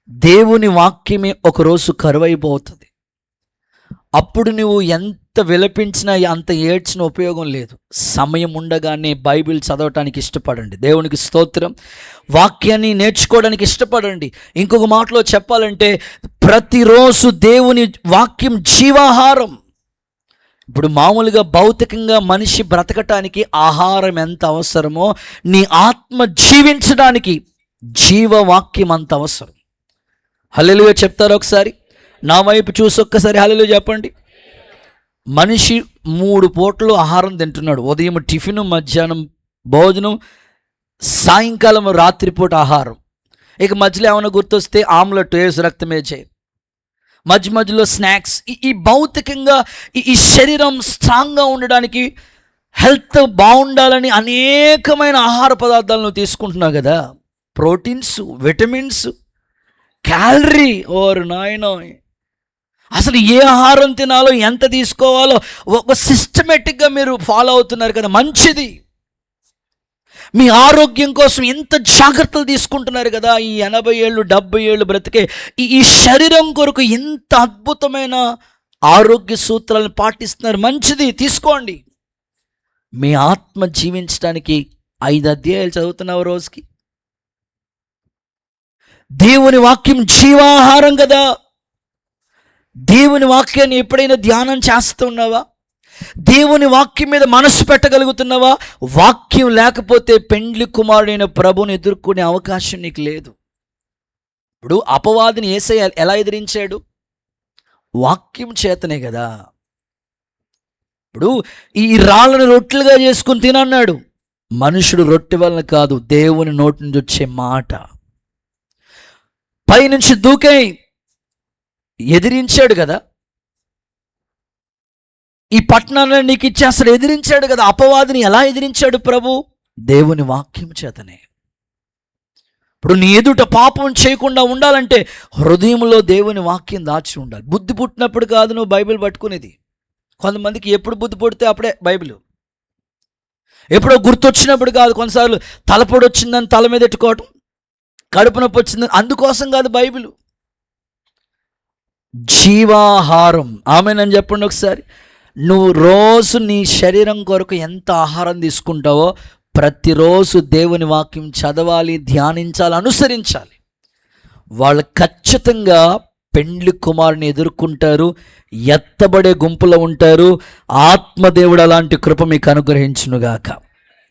దేవుని వాక్యమే ఒకరోజు కరువైపోతుంది. అప్పుడు నువ్వు ఎంత విలపించినా అంత ఏడ్చిన ఉపయోగం లేదు. సమయం ఉండగానే బైబిల్ చదవటానికి ఇష్టపడండి. దేవునికి స్తోత్రం. వాక్యాన్ని నేర్చుకోవడానికి ఇష్టపడండి. ఇంకొక మాటలో చెప్పాలంటే ప్రతిరోజు దేవుని వాక్యం జీవాహారం. ఇప్పుడు మామూలుగా భౌతికంగా మనిషి బ్రతకటానికి ఆహారం ఎంత అవసరమో నీ ఆత్మ జీవించడానికి జీవవాక్యం అంత అవసరం. హల్లెలూయా చెప్తారు ఒకసారి? నా వైపు చూసి ఒక్కసారి హల్లెలూయా చెప్పండి. మనిషి 3 పూటలు ఆహారం తింటున్నాడు. ఉదయం టిఫిన్, మధ్యాహ్నం భోజనం, సాయంకాలం రాత్రిపూట ఆహారం. ఇక మధ్యలో ఏమైనా గుర్తొస్తే ఆమ్లెట్ వేసి రక్తమే చేయి, మధ్యలో స్నాక్స్. ఈ భౌతికంగా ఈ శరీరం స్ట్రాంగ్గా ఉండడానికి, హెల్త్ బాగుండాలని అనేకమైన ఆహార పదార్థాలను తీసుకుంటున్నావు కదా. Proteins, vitamins, calorie. ఓరు నాయనో, అసలు ఏ ఆహారం తినాలో, ఎంత తీసుకోవాలో ఒక సిస్టమేటిక్గా మీరు ఫాలో అవుతున్నారు కదా, మంచిది. మీ ఆరోగ్యం కోసం ఎంత జాగ్రత్తలు తీసుకుంటున్నారు కదా. ఈ 80 ఏళ్ళు 70 ఏళ్ళు బ్రతికే ఈ శరీరం కొరకు ఎంత అద్భుతమైన ఆరోగ్య సూత్రాలను పాటిస్తున్నారు, మంచిది, తీసుకోండి. మీ ఆత్మ జీవించడానికి 5 అధ్యాయాలు చదువుతున్నావు రోజుకి. దేవుని వాక్యం జీవాహారం కదా. దేవుని వాక్యాన్ని ఎప్పుడైనా ధ్యానం చేస్తున్నావా? దేవుని వాక్యం మీద మనసు పెట్టగలుగుతున్నావా? వాక్యం లేకపోతే పెండ్లి కుమారుడైన ప్రభుని ఎదుర్కొనే అవకాశం నీకు లేదు. ఇప్పుడు అపవాదిని యేసయ్య ఎలా ఎదిరించాడు? వాక్యం చేతనే కదా. ఇప్పుడు ఈ రాళ్ళను రొట్టెలుగా చేసుకుని తినన్నాడు. మనుషుడు రొట్టె వలన కాదు, దేవుని నోటి నుంచి వచ్చే మాట. పైనుంచి దూకై ఎదిరించాడు కదా. ఈ పట్టణాన్ని నీకు ఇచ్చి అసలు ఎదిరించాడు కదా. అపవాదిని ఎలా ఎదిరించాడు ప్రభు? దేవుని వాక్యం చేతనే. ఇప్పుడు నీ ఎదుట పాపం చేయకుండా ఉండాలంటే హృదయంలో దేవుని వాక్యం దాచి ఉండాలి. బుద్ధి పుట్టినప్పుడు కాదు నువ్వు బైబిల్ పట్టుకునేది. కొంతమందికి ఎప్పుడు బుద్ధి పుడితే అప్పుడే బైబిల్. ఎప్పుడో గుర్తొచ్చినప్పుడు కాదు. కొన్నిసార్లు తలపొడి వచ్చిందని తల మీద ఎట్టుకోవటం, కడుపు నొప్పి వచ్చిందని, అందుకోసం కాదు బైబిల్. జీవాహారం. ఆమేనని చెప్పండి ఒకసారి. నువ్వు రోజు నీ శరీరం కొరకు ఎంత ఆహారం తీసుకుంటావో ప్రతిరోజు దేవుని వాక్యం చదవాలి, ధ్యానించాలి, అనుసరించాలి. వాళ్ళు ఖచ్చితంగా పెండ్లి కుమారుని ఎదుర్కొంటారు, ఎత్తబడే గుంపులో ఉంటారు. ఆత్మదేవుడు అలాంటి కృప మీకు అనుగ్రహించునుగాక.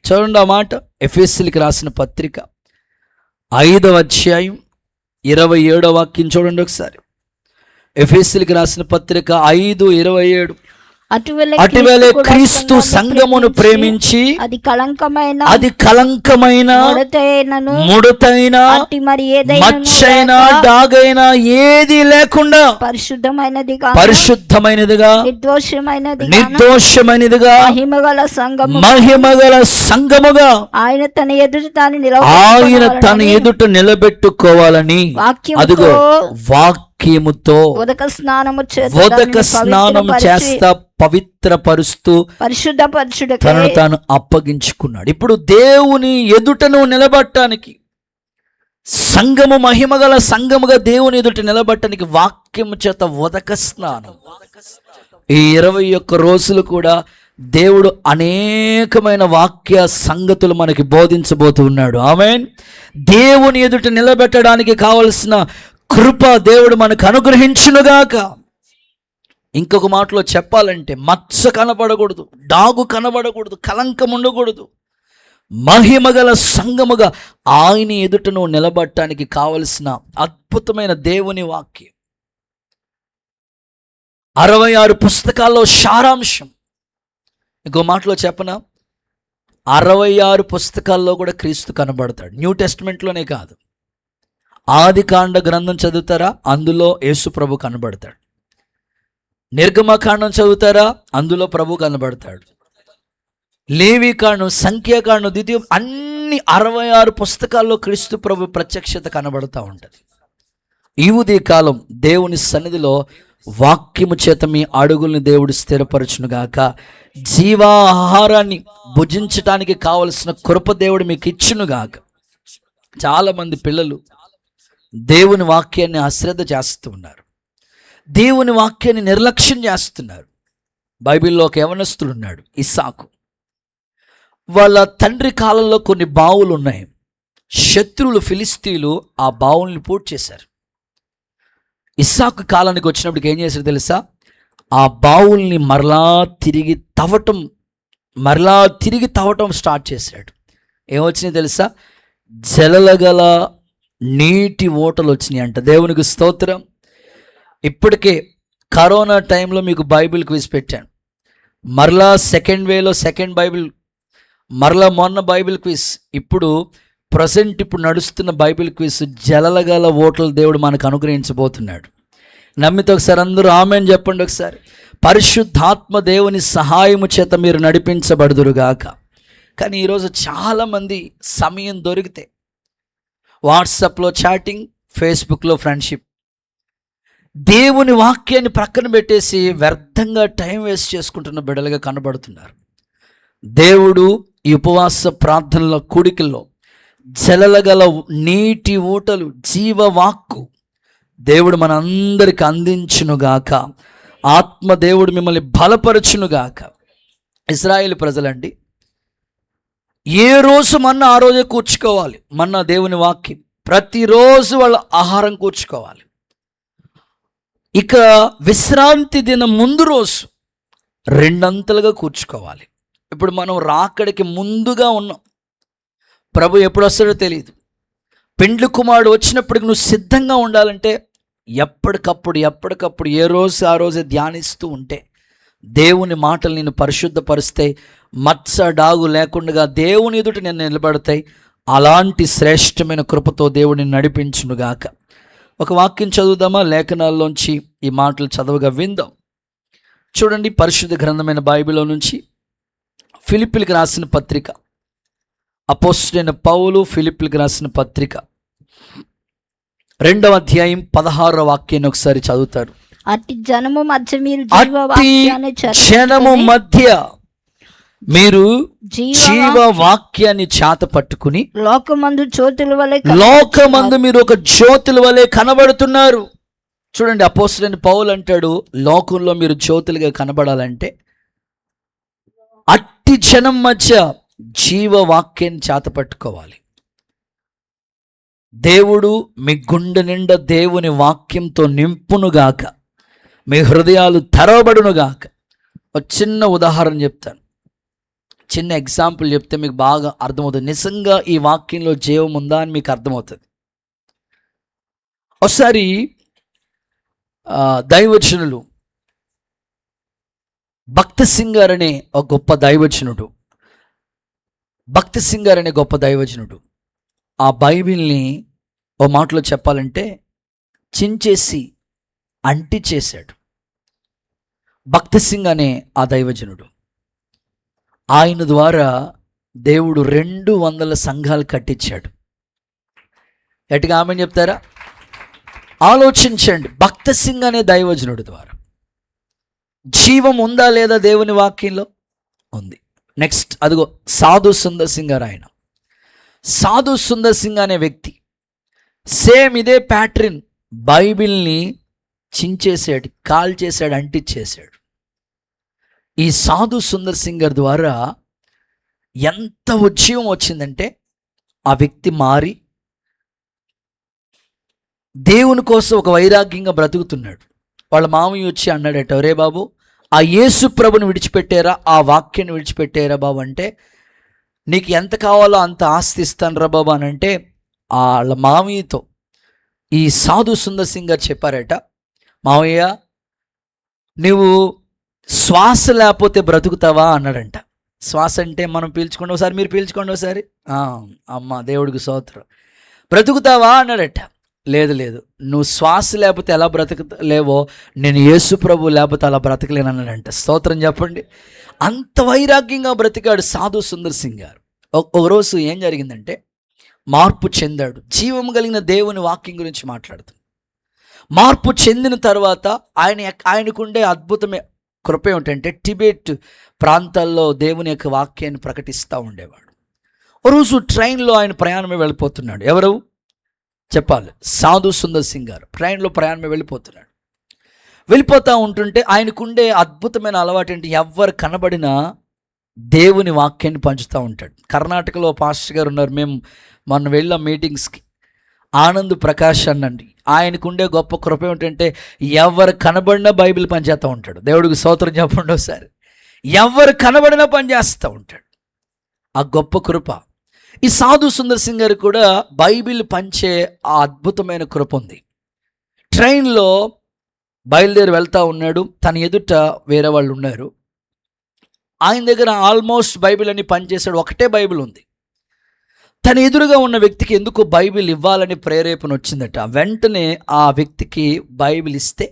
చూడండి ఆ మాట. ఎఫెసీయులకు రాసిన పత్రిక 5వ అధ్యాయం 27వ వాక్యం చూడండి ఒకసారి. ఎఫెసీయులకు రాసిన పత్రిక 5:27. అటువలే క్రీస్తు సంఘమును ప్రేమించి అది కళంకమైన ముడతైన మచ్చైన డాగైన ఏది లేకుండా పరిశుద్ధమైనదిగా నిర్దోషమైనదిగా మహిమగల సంఘముగా ఆయన తన ఎదుట నిలబెట్టుకోవాలని అదిగో వాక్యముతో ఉదక స్నానము చేస్తా పవిత్రపరుస్తూ తనను తాను అప్పగించుకున్నాడు. ఇప్పుడు దేవుని ఎదుటను నిలబడటానికి, సంఘము మహిమగల సంఘముగా దేవుని ఎదుట నిలబడటానికి వాక్యము చేత ఉదక స్నానం. ఈ 21 రోజులు కూడా దేవుడు అనేకమైన వాక్య సంగతులు మనకి బోధించబోతూ ఉన్నాడు. ఆమేన్. దేవుని ఎదుట నిలబెట్టడానికి కావలసిన కృప దేవుడు మనకు అనుగ్రహించునుగాక. ఇంకొక మాటలో చెప్పాలంటే మచ్చ కనబడకూడదు, డాగు కనబడకూడదు, కలంకం ఉండకూడదు. మహిమగల సంఘముగా ఆయన ఎదుటను నిలబడటానికి కావలసిన అద్భుతమైన దేవుని వాక్యం. 66 పుస్తకాల్లో సారాంశం. ఇంకో మాటలో చెప్పనా, 66 పుస్తకాల్లో కూడా క్రీస్తు కనబడతాడు. న్యూ టెస్ట్మెంట్లోనే కాదు. ఆదికాండ గ్రంథం చదువుతారా, అందులో యేసు ప్రభు కనబడతాడు. నిర్గమకాండం చదువుతారా, అందులో ప్రభు కనబడతాడు. లేవీకాండం, సంఖ్యాకాండం, ద్వితీయం, అన్ని 66 పుస్తకాల్లో క్రీస్తు ప్రభు ప్రత్యక్షత కనబడుతూ ఉంటుంది. ఈ ఉదయకాలం దేవుని సన్నిధిలో వాక్యము చేత మీ అడుగుల్ని దేవుడు స్థిరపరచునుగాక. జీవాహారాన్ని భుజించటానికి కావలసిన కృప దేవుడు మీకు ఇచ్చునుగాక. చాలామంది పిల్లలు దేవుని వాక్యాన్ని అశ్రద్ధ చేస్తూ ఉన్నారు. దేవుని వాక్యాన్ని నిర్లక్ష్యం చేస్తున్నారు. బైబిల్లో ఒక యవనస్తుడు ఉన్నాడు, ఇస్సాకు. వాళ్ళ తండ్రి కాలంలో కొన్ని బావులు ఉన్నాయి. శత్రువులు ఫిలిస్తీన్లు ఆ బావుల్ని పూర్తి చేశారు. ఇస్సాకు కాలానికి వచ్చినప్పటికి ఏం చేశారు తెలుసా? ఆ బావుల్ని మరలా తిరిగి తవ్వటం స్టార్ట్ చేశాడు. ఏమొచ్చినాయి తెలుసా? జలగల నీటి ఓటలు వచ్చినాయి అంట. దేవునికి స్తోత్రం. ఇప్పటికే కరోనా టైంలో మీకు బైబిల్ క్విజ్ పెట్టాను. మరలా సెకండ్ వేలో సెకండ్ బైబిల్, మరలా మొన్న బైబిల్ క్విజ్, ఇప్పుడు నడుస్తున్న బైబిల్ క్విజ్ జలగల ఓటలు దేవుడు మనకు అనుగ్రహించబోతున్నాడు. నమ్మితే ఒకసారి అందరూ ఆమేన్ చెప్పండి. ఒకసారి పరిశుద్ధాత్మ దేవుని సహాయము చేత మీరు నడిపించబడుదురుగాక. కానీ ఈరోజు చాలామంది సమయం దొరికితే వాట్సాప్లో చాటింగ్, ఫేస్బుక్లో ఫ్రెండ్షిప్, దేవుని వాక్యాన్ని ప్రక్కన పెట్టేసి వ్యర్థంగా టైం వేస్ట్ చేసుకుంటున్న బిడ్డలుగా కనబడుతున్నారు. దేవుడు ఈ ఉపవాస ప్రార్థనల కూడికల్లో జలగల నీటి ఊటలు, జీవవాక్కు దేవుడు మనందరికి అందించునుగాక. ఆత్మదేవుడు మిమ్మల్ని బలపరచునుగాక. ఇశ్రాయేలు ప్రజలండి, ఏ రోజు మన్నా ఆ రోజే కూర్చుకోవాలి. మన్నా దేవుని వాక్యం ప్రతిరోజు వాళ్ళ ఆహారం కూర్చుకోవాలి. ఇక విశ్రాంతి దినం ముందు రోజు రెండంతలుగా కూర్చుకోవాలి. ఇప్పుడు మనం రాకడికి ముందుగా ఉన్నాం. ప్రభు ఎప్పుడు వస్తాడో తెలియదు. పెండ్లి కుమారుడు వచ్చినప్పటికి నువ్వు సిద్ధంగా ఉండాలంటే ఎప్పటికప్పుడు ఏ రోజు ఆ రోజే ధ్యానిస్తూ ఉంటే దేవుని మాటలు నిన్ను పరిశుద్ధపరుస్తాయి. మత్స డాగు లేకుండా దేవుని ఎదుట నేను నిలబడతాయి. అలాంటి శ్రేష్టమైన కృపతో దేవుడిని నడిపించునుగాక. ఒక వాక్యం చదువుదామా? లేఖనాల్లోంచి ఈ మాటలు చదవగా విందాం. చూడండి, పరిశుద్ధ గ్రంథమైన బైబిల్లో నుంచి ఫిలిప్పీలకు రాసిన పత్రిక, అపోస్తలుడైన పౌలు ఫిలిప్పీలకు రాసిన పత్రిక 2వ అధ్యాయం 16వ వాక్యాన్ని ఒకసారి చదువుతారు. అట్టి జనము మధ్య మీరు జీవ వాక్యాన్ని చేత పట్టుకుని లోకమందు మీరు ఒక జ్యోతుల వలె కనబడుతున్నారు. చూడండి, అపోస్తలుడైన పౌలు అంటాడు, లోకంలో మీరు జ్యోతులుగా కనబడాలంటే అట్టి జనం మధ్య జీవవాక్యాన్ని చేత పట్టుకోవాలి. దేవుడు మీ గుండె నిండా దేవుని వాక్యంతో నింపునుగాక, మీ హృదయాలు తెరవబడునుగాక. ఒక చిన్న ఉదాహరణ చెప్తాను, చిన్న ఎగ్జాంపుల్ చెప్తే మీకు బాగా అర్థమవుతుంది. నిజంగా ఈ వాక్యంలో జీవం ఉందా అని మీకు అర్థమవుతుంది. ఒకసారి దైవజనులు భక్తి సింగ్ గారు అనే ఒక గొప్ప దైవజనుడు, ఆ బైబిల్ని ఓ మాటలో చెప్పాలంటే చించేసి అంటి చేశాడు. భక్తి సింగ్ అనే ఆ దైవజనుడు, ఆయన ద్వారా దేవుడు 200 సంఘాలు కట్టించాడు. ఎటుగా ఆమె చెప్తారా? ఆలోచించండి. భక్తి సింగ్ అనే దైవజనుడి ద్వారా జీవం ఉందా లేదా దేవుని వాక్యంలో? ఉంది. నెక్స్ట్ అదిగో సాధు సుందర్ సింగ్ గారు. ఆయన సాధు సుందర్ సింగ్ అనే వ్యక్తి సేమ్ ఇదే ప్యాటర్న్ బైబిల్ని చించేశాడు, కాల్ చేశాడు, అంటించేశాడు. ఈ సాధు సుందర్ సింగ్ గారి ద్వారా ఎంత ఉజ్జీవం వచ్చిందంటే ఆ వ్యక్తి మారి దేవుని కోసం ఒక వైరాగ్యంగా బ్రతుకుతున్నాడు. వాళ్ళ మామయ్య వచ్చి అన్నాడట, ఒరే బాబు, ఆ యేసు ప్రభుని విడిచిపెట్టారా, ఆ వాక్యాన్ని విడిచిపెట్టారా బాబు అంటే, నీకు ఎంత కావాలో అంత ఆస్తి ఇస్తాను రా బాబు అని అంటే, వాళ్ళ మామయ్యతో ఈ సాధు సుందర్ సింగ్ గారు చెప్పారట, మామయ్య నువ్వు శ్వాస లేకపోతే బ్రతుకుతావా అన్నాడంట. శ్వాస అంటే మనం పీల్చుకోండి ఒకసారి, మీరు పీల్చుకోండి ఒకసారి, అమ్మ దేవుడికి స్తోత్రం, బ్రతుకుతావా అన్నాడట. లేదు నువ్వు శ్వాస లేకపోతే ఎలా బ్రతకలేవో నేను యేసు ప్రభు లేకపోతే అలా బ్రతకలేను అన్నాడంట. స్తోత్రం చెప్పండి. అంత వైరాగ్యంగా బ్రతికాడు సాధు సుందర్ సింగ్ గారు. ఒక రోజు ఏం జరిగిందంటే మార్పు చెందాడు. జీవం కలిగిన దేవుని వాక్యం గురించి మాట్లాడుతుంది. మార్పు చెందిన తర్వాత ఆయనకుండే అద్భుతమే కృప ఏమిటంటే టిబెట్ ప్రాంతాల్లో దేవుని యొక్క వాక్యాన్ని ప్రకటిస్తూ ఉండేవాడు. ఓ రోజు ట్రైన్లో ఆయన ప్రయాణమే వెళ్ళిపోతున్నాడు. ఎవరు చెప్పాలి? సాధు సుందర్ సింగ్ గారు ట్రైన్లో ప్రయాణమే వెళ్ళిపోతున్నాడు. వెళ్ళిపోతూ ఉంటుంటే ఆయనకుండే అద్భుతమైన అలవాటు ఏంటి, ఎవరు కనబడినా దేవుని వాక్యాన్ని పంచుతూ ఉంటాడు. కర్ణాటకలో పాస్టర్ గారు ఉన్నారు, మేము మొన్న వెళ్ళాం మీటింగ్స్కి, ఆనంద్ ప్రకాష్ అన్నండి. ఆయనకుండే గొప్ప కృప ఏమిటంటే ఎవరు కనబడినా బైబిల్ పనిచేస్తూ ఉంటాడు. దేవుడికి స్తోత్రం చెప్పండి ఒకసారి. ఎవరు కనబడినా పనిచేస్తూ ఉంటాడు, ఆ గొప్ప కృప. ఈ సాధు సుందర్ సింగ్ గారికి కూడా బైబిల్ పంచే ఆ అద్భుతమైన కృప ఉంది. ట్రైన్లో బయలుదేరి వెళ్తూ ఉన్నాడు, తన ఎదుట వేరే వాళ్ళు ఉన్నారు. ఆయన దగ్గర ఆల్మోస్ట్ బైబిల్ అని పనిచేశాడు, ఒకటే బైబిల్ ఉంది. తన ఎదురుగా ఉన్న వ్యక్తికి ఎందుకు బైబిల్ ఇవ్వాలని ప్రేరేపణ వచ్చిందట. వెంటనే ఆ వ్యక్తికి బైబిల్ ఇస్తే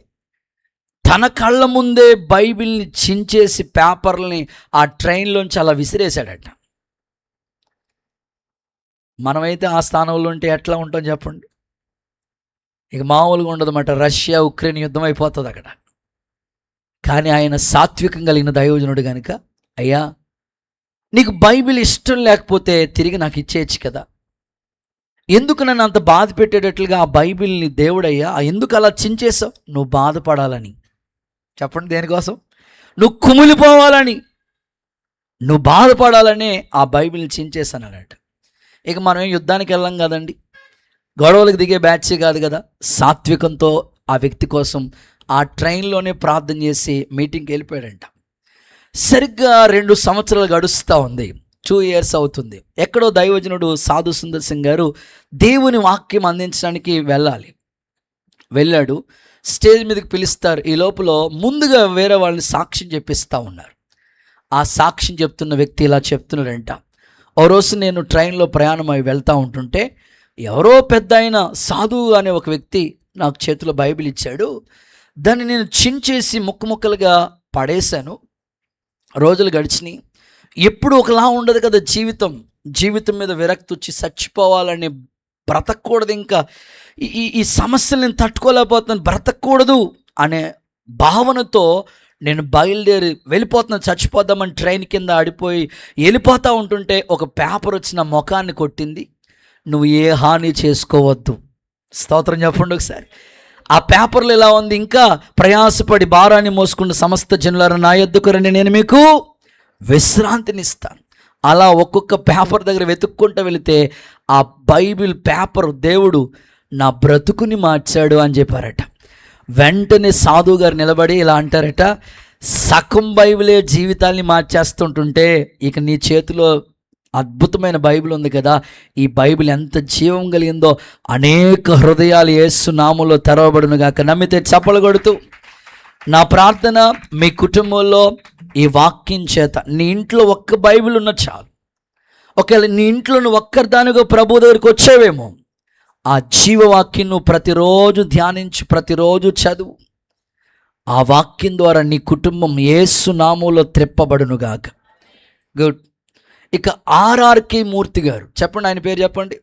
తన కళ్ళ ముందే బైబిల్ని చించేసి పేపర్లని ఆ ట్రైన్లోంచి అలా విసిరేశాడట. మనమైతే ఆ స్థానంలో ఉంటే ఎట్లా ఉంటాం చెప్పండి? ఇక మామూలుగా ఉండదన్నమాట. రష్యా ఉక్రెయిన్ యుద్ధం అయిపోతుంది అక్కడ. కానీ ఆయన సాత్వికం కలిగిన దైవజనుడు కనుక, అయ్యా నీకు బైబిల్ ఇష్టం లేకపోతే తిరిగి నాకు ఇచ్చేయచ్చు కదా, ఎందుకు నన్ను అంత బాధ పెట్టేటట్లుగా ఆ బైబిల్ని దేవుడయ్యా ఎందుకు అలా చించేసావు? నువ్వు బాధపడాలని. చెప్పండి దేనికోసం? నువ్వు కుమిలిపోవాలని, నువ్వు బాధపడాలని ఆ బైబిల్ని చించేసాను అన్నట్టు. ఇక మనం యుద్ధానికి వెళ్ళాం కదండి, గొడవలకు దిగే బ్యాచ్ కాదు కదా. సాత్వికంతో ఆ వ్యక్తి కోసం ఆ ట్రైన్లోనే ప్రార్థన చేసి మీటింగ్కి వెళ్ళిపోయాడంట. సరిగ్గా 2 సంవత్సరాలు గడుస్తూ ఉంది, 2 years అవుతుంది. ఎక్కడో దైవజనుడు సాధు సుందర్ సింగ్ గారు దేవుని వాక్యం అందించడానికి వెళ్ళాడు. స్టేజ్ మీదకి పిలుస్తారు. ఈ లోపల ముందుగా వేరే వాళ్ళని సాక్ష్యం చెప్పిస్తూ ఉన్నారు. ఆ సాక్ష్యం చెప్తున్న వ్యక్తి ఇలా చెప్తున్నాడంట, ఓ రోజు నేను ట్రైన్లో ప్రయాణం అయి వెళ్తూ ఉంటుంటే ఎవరో పెద్ద అయిన సాధువు అనే ఒక వ్యక్తి నాకు చేతిలో బైబిల్ ఇచ్చాడు. దాన్ని నేను చించేసి ముక్కలుగా పడేశాను. రోజులు గడిచినాయి. ఎప్పుడు ఒకలా ఉండదు కదా జీవితం మీద విరక్తి వచ్చి చచ్చిపోవాలని, బ్రతకూడదు, ఇంకా ఈ సమస్యలు నేను తట్టుకోలేకపోతున్నాను, బ్రతకూడదు అనే భావనతో నేను బయలుదేరి వెళ్ళిపోతున్నాను, చచ్చిపోదామని ట్రైన్ కింద ఆడిపోయి వెళ్ళిపోతూ ఉంటుంటే ఒక పేపర్ వచ్చి నా ముఖాన్ని కొట్టింది. నువ్వు ఏ హాని చేసుకోవద్దు. స్తోత్రం చెప్పండి ఒకసారి. ఆ పేపర్లో ఇలా ఉంది, ఇంకా ప్రయాసపడి భారాన్ని మోసుకున్న సమస్త జనులారా నా యొద్దకు రండి, నేను మీకు విశ్రాంతినిస్తాను. అలా ఒక్కొక్క పేపర్ దగ్గర వెతుక్కుంటూ వెళితే ఆ బైబిల్ పేపర్ దేవుడు నా బ్రతుకుని మార్చాడు అని చెప్పారట. వెంటనే సాధువు గారు నిలబడి ఇలా అంటారట, సగం బైబిలే జీవితాల్ని మార్చేస్తుంటుంటే ఇక నీ చేతిలో అద్భుతమైన బైబిల్ ఉంది కదా, ఈ బైబిల్ ఎంత జీవం కలిగిందో, అనేక హృదయాలు యేసు నామములో తెరవబడును గాక. నమ్మితే చప్పలు కొడుతూ నా ప్రార్థన, మీ కుటుంబంలో ఈ వాక్యం చేత నీ ఇంట్లో ఒక్క బైబిల్ ఉన్న చాలు. ఒకవేళ నీ ఇంట్లో నువ్వు ఒక్కరిదానిగా ప్రభు దగ్గరికి వచ్చావేమో, ఆ జీవవాక్యం నువ్వు ప్రతిరోజు ధ్యానించి ప్రతిరోజు చదువు. ఆ వాక్యం ద్వారా నీ కుటుంబం యేసు నామములో త్రెప్పబడును గాక. గుడ్. ఇక ఆర్ఆర్కే మూర్తి గారు, చెప్పండి ఆయన పేరు చెప్పండి.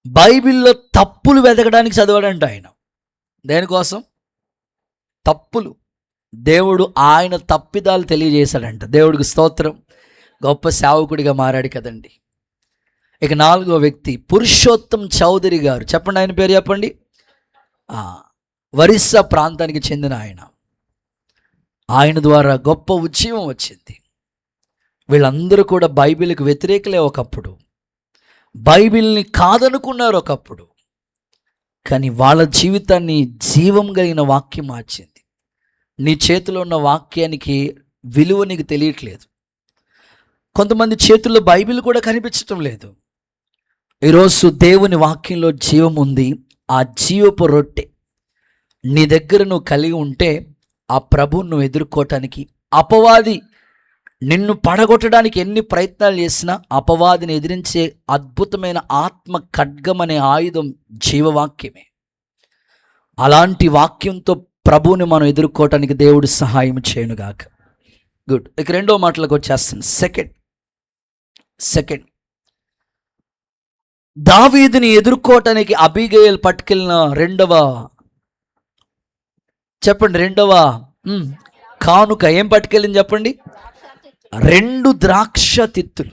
బైబిల్లో తప్పులు వెతకడానికి చదవడంట ఆయన. దేనికోసం? తప్పులు. దేవుడు ఆయన తప్పిదాలు తెలియజేశాడంట. దేవుడికి స్తోత్రం. గొప్ప సేవకుడిగా మారాడు కదండి. ఇక 4వ వ్యక్తి పురుషోత్తం చౌదరి గారు, చెప్పండి ఆయన పేరు చెప్పండి. ఒరిస్సా ప్రాంతానికి చెందిన ఆయన ద్వారా గొప్ప ఉద్యమం వచ్చింది. వీళ్ళందరూ కూడా బైబిల్కి వ్యతిరేకలే ఒకప్పుడు, బైబిల్ని కాదనుకున్నారు ఒకప్పుడు, కానీ వాళ్ళ జీవితాన్ని జీవం కలిగిన వాక్యం మార్చింది. నీ చేతిలో ఉన్న వాక్యానికి విలువ నీకు తెలియట్లేదు. కొంతమంది చేతుల్లో బైబిల్ కూడా కనిపించటం లేదు. ఈరోజు దేవుని వాక్యంలో జీవం ఉంది. ఆ జీవపు రొట్టె నీ దగ్గర నువ్వు కలిగి ఉంటే ఆ ప్రభువును నువ్వు ఎదుర్కోవటానికి, అపవాది నిన్ను పడగొట్టడానికి ఎన్ని ప్రయత్నాలు చేసినా అపవాదిని ఎదిరించే అద్భుతమైన ఆత్మ ఖడ్గం అనే ఆయుధం జీవవాక్యమే. అలాంటి వాక్యంతో ప్రభువుని మనం ఎదుర్కోవటానికి దేవుడు సహాయం చేయనుగాక. గుడ్. ఇక 2వ మాటలకు వచ్చేస్తాను. సెకండ్ దావీదుని ఎదుర్కోవటానికి అబీగయల్ పట్టుకెళ్ళిన రెండవ కానుక ఏం పట్టుకెళ్ళింది చెప్పండి? 2 ద్రాక్ష తిత్తులు.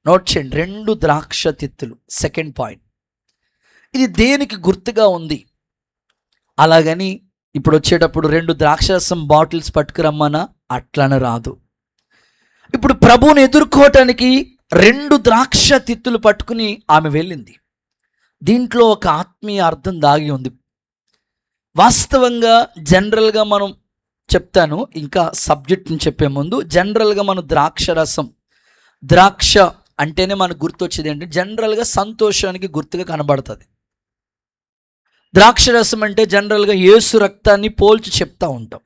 నోట్ చేయండి, 2 ద్రాక్ష తిత్తులు. సెకండ్ పాయింట్, ఇది దేనికి గుర్తుగా ఉంది? అలాగని ఇప్పుడు వచ్చేటప్పుడు 2 ద్రాక్షరసం బాటిల్స్ పట్టుకురమ్మనా అట్లనే రాదు. ఇప్పుడు ప్రభువుని ఎదుర్కోవటానికి 2 ద్రాక్ష తిత్తులు పట్టుకుని ఆమె వెళ్ళింది. దీంట్లో ఒక ఆత్మీయ అర్థం దాగి ఉంది. వాస్తవంగా జనరల్గా మనం చెప్తాను, ఇంకా సబ్జెక్ట్ని చెప్పే ముందు జనరల్గా మనం ద్రాక్ష అంటేనే మనకు గుర్తొచ్చేది ఏంటంటే జనరల్గా సంతోషానికి గుర్తుగా కనబడుతుంది. ద్రాక్షరసం అంటే జనరల్గా యేసు రక్తాన్ని పోల్చి చెప్తా ఉంటాం.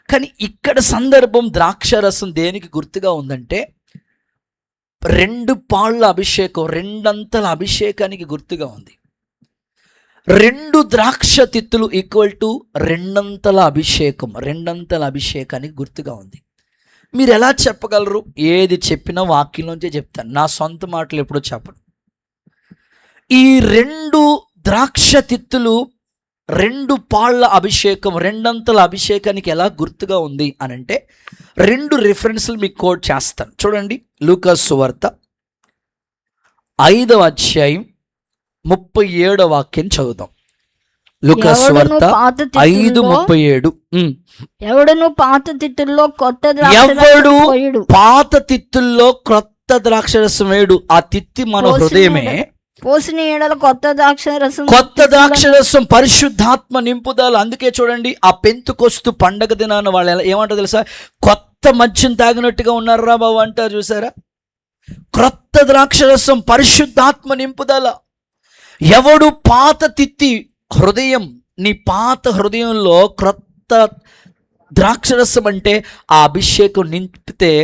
కానీ ఇక్కడ సందర్భం ద్రాక్షరసం దేనికి గుర్తుగా ఉందంటే 2 పాళ్ళ అభిషేకం, 2 అంతల అభిషేకానికి గుర్తుగా ఉంది. 2 ద్రాక్ష తిత్తులు ఈక్వల్ టు 2 అంతల అభిషేకం, 2 అంతల అభిషేకానికి గుర్తుగా ఉంది. మీరు ఎలా చెప్పగలరు? ఏది చెప్పినా వాక్యంలోంచే చెప్తాను, నా సొంత మాటలు ఎప్పుడో చెప్పను. ఈ 2 ద్రాక్ష తిత్తులు 2 పాళ్ళ అభిషేకం, 2 అంతల అభిషేకానికి ఎలా గుర్తుగా ఉంది అని అంటే 2 రిఫరెన్స్లు మీకు కోట్ చేస్తాను. చూడండి, లూకాసు సువార్త 5వ అధ్యాయం 37వ వాక్యం చదువుదాం. లూకాసు సువార్త 5:37. ఎవడును పాత తిత్తుల్లో కొత్త ఎవడు పాత తిత్తుల్లో క్రొత్త ద్రాక్షరసం వేడు. ఆ తిత్తి మన హృదయమే. పోసిన ఏడల కొత్త ద్రాక్షరసం పరిశుద్ధాత్మ నింపుదల. అందుకే చూడండి, ఆ పెంతుకొస్తు పండగ దినాన వాళ్ళు ఏమంటారు తెలుసా? కొత్త మద్యం తాగినట్టుగా ఉన్నారా బాబు అంటారు, చూసారా? క్రొత్త ద్రాక్షరసం పరిశుద్ధాత్మ నింపుదల. ఎవడు పాత తిత్తి హృదయం, నీ పాత హృదయంలో క్రొత్త ద్రాక్షరసం అంటే ఆ అభిషేకం నింపితే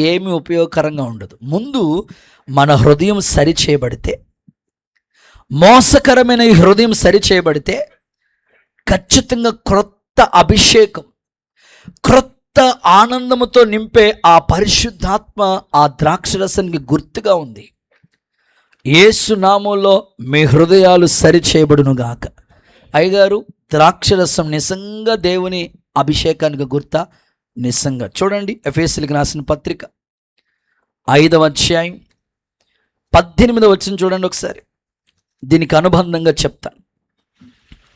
ఏమి ఉపయోగకరంగా ఉండదు. ముందు మన హృదయం సరి చేయబడితే, మోసకరమైన ఈ హృదయం సరి చేయబడితే ఖచ్చితంగా క్రొత్త అభిషేకం, క్రొత్త ఆనందముతో నింపే ఆ పరిశుద్ధాత్మ ఆ ద్రాక్షరసానికి గుర్తుగా ఉంది. యేసు నామములో మీ హృదయాలు సరి చేయబడును గాక. అయ్యగారు, ద్రాక్షరసం నిజంగా దేవుని అభిషేకానికి గుర్తా? నిజంగా. చూడండి, ఎఫెసీయులకు రాసిన పత్రిక 5వ అధ్యాయం 18వ వచనం చూడండి ఒకసారి. దీనికి అనుబంధంగా చెప్తాను.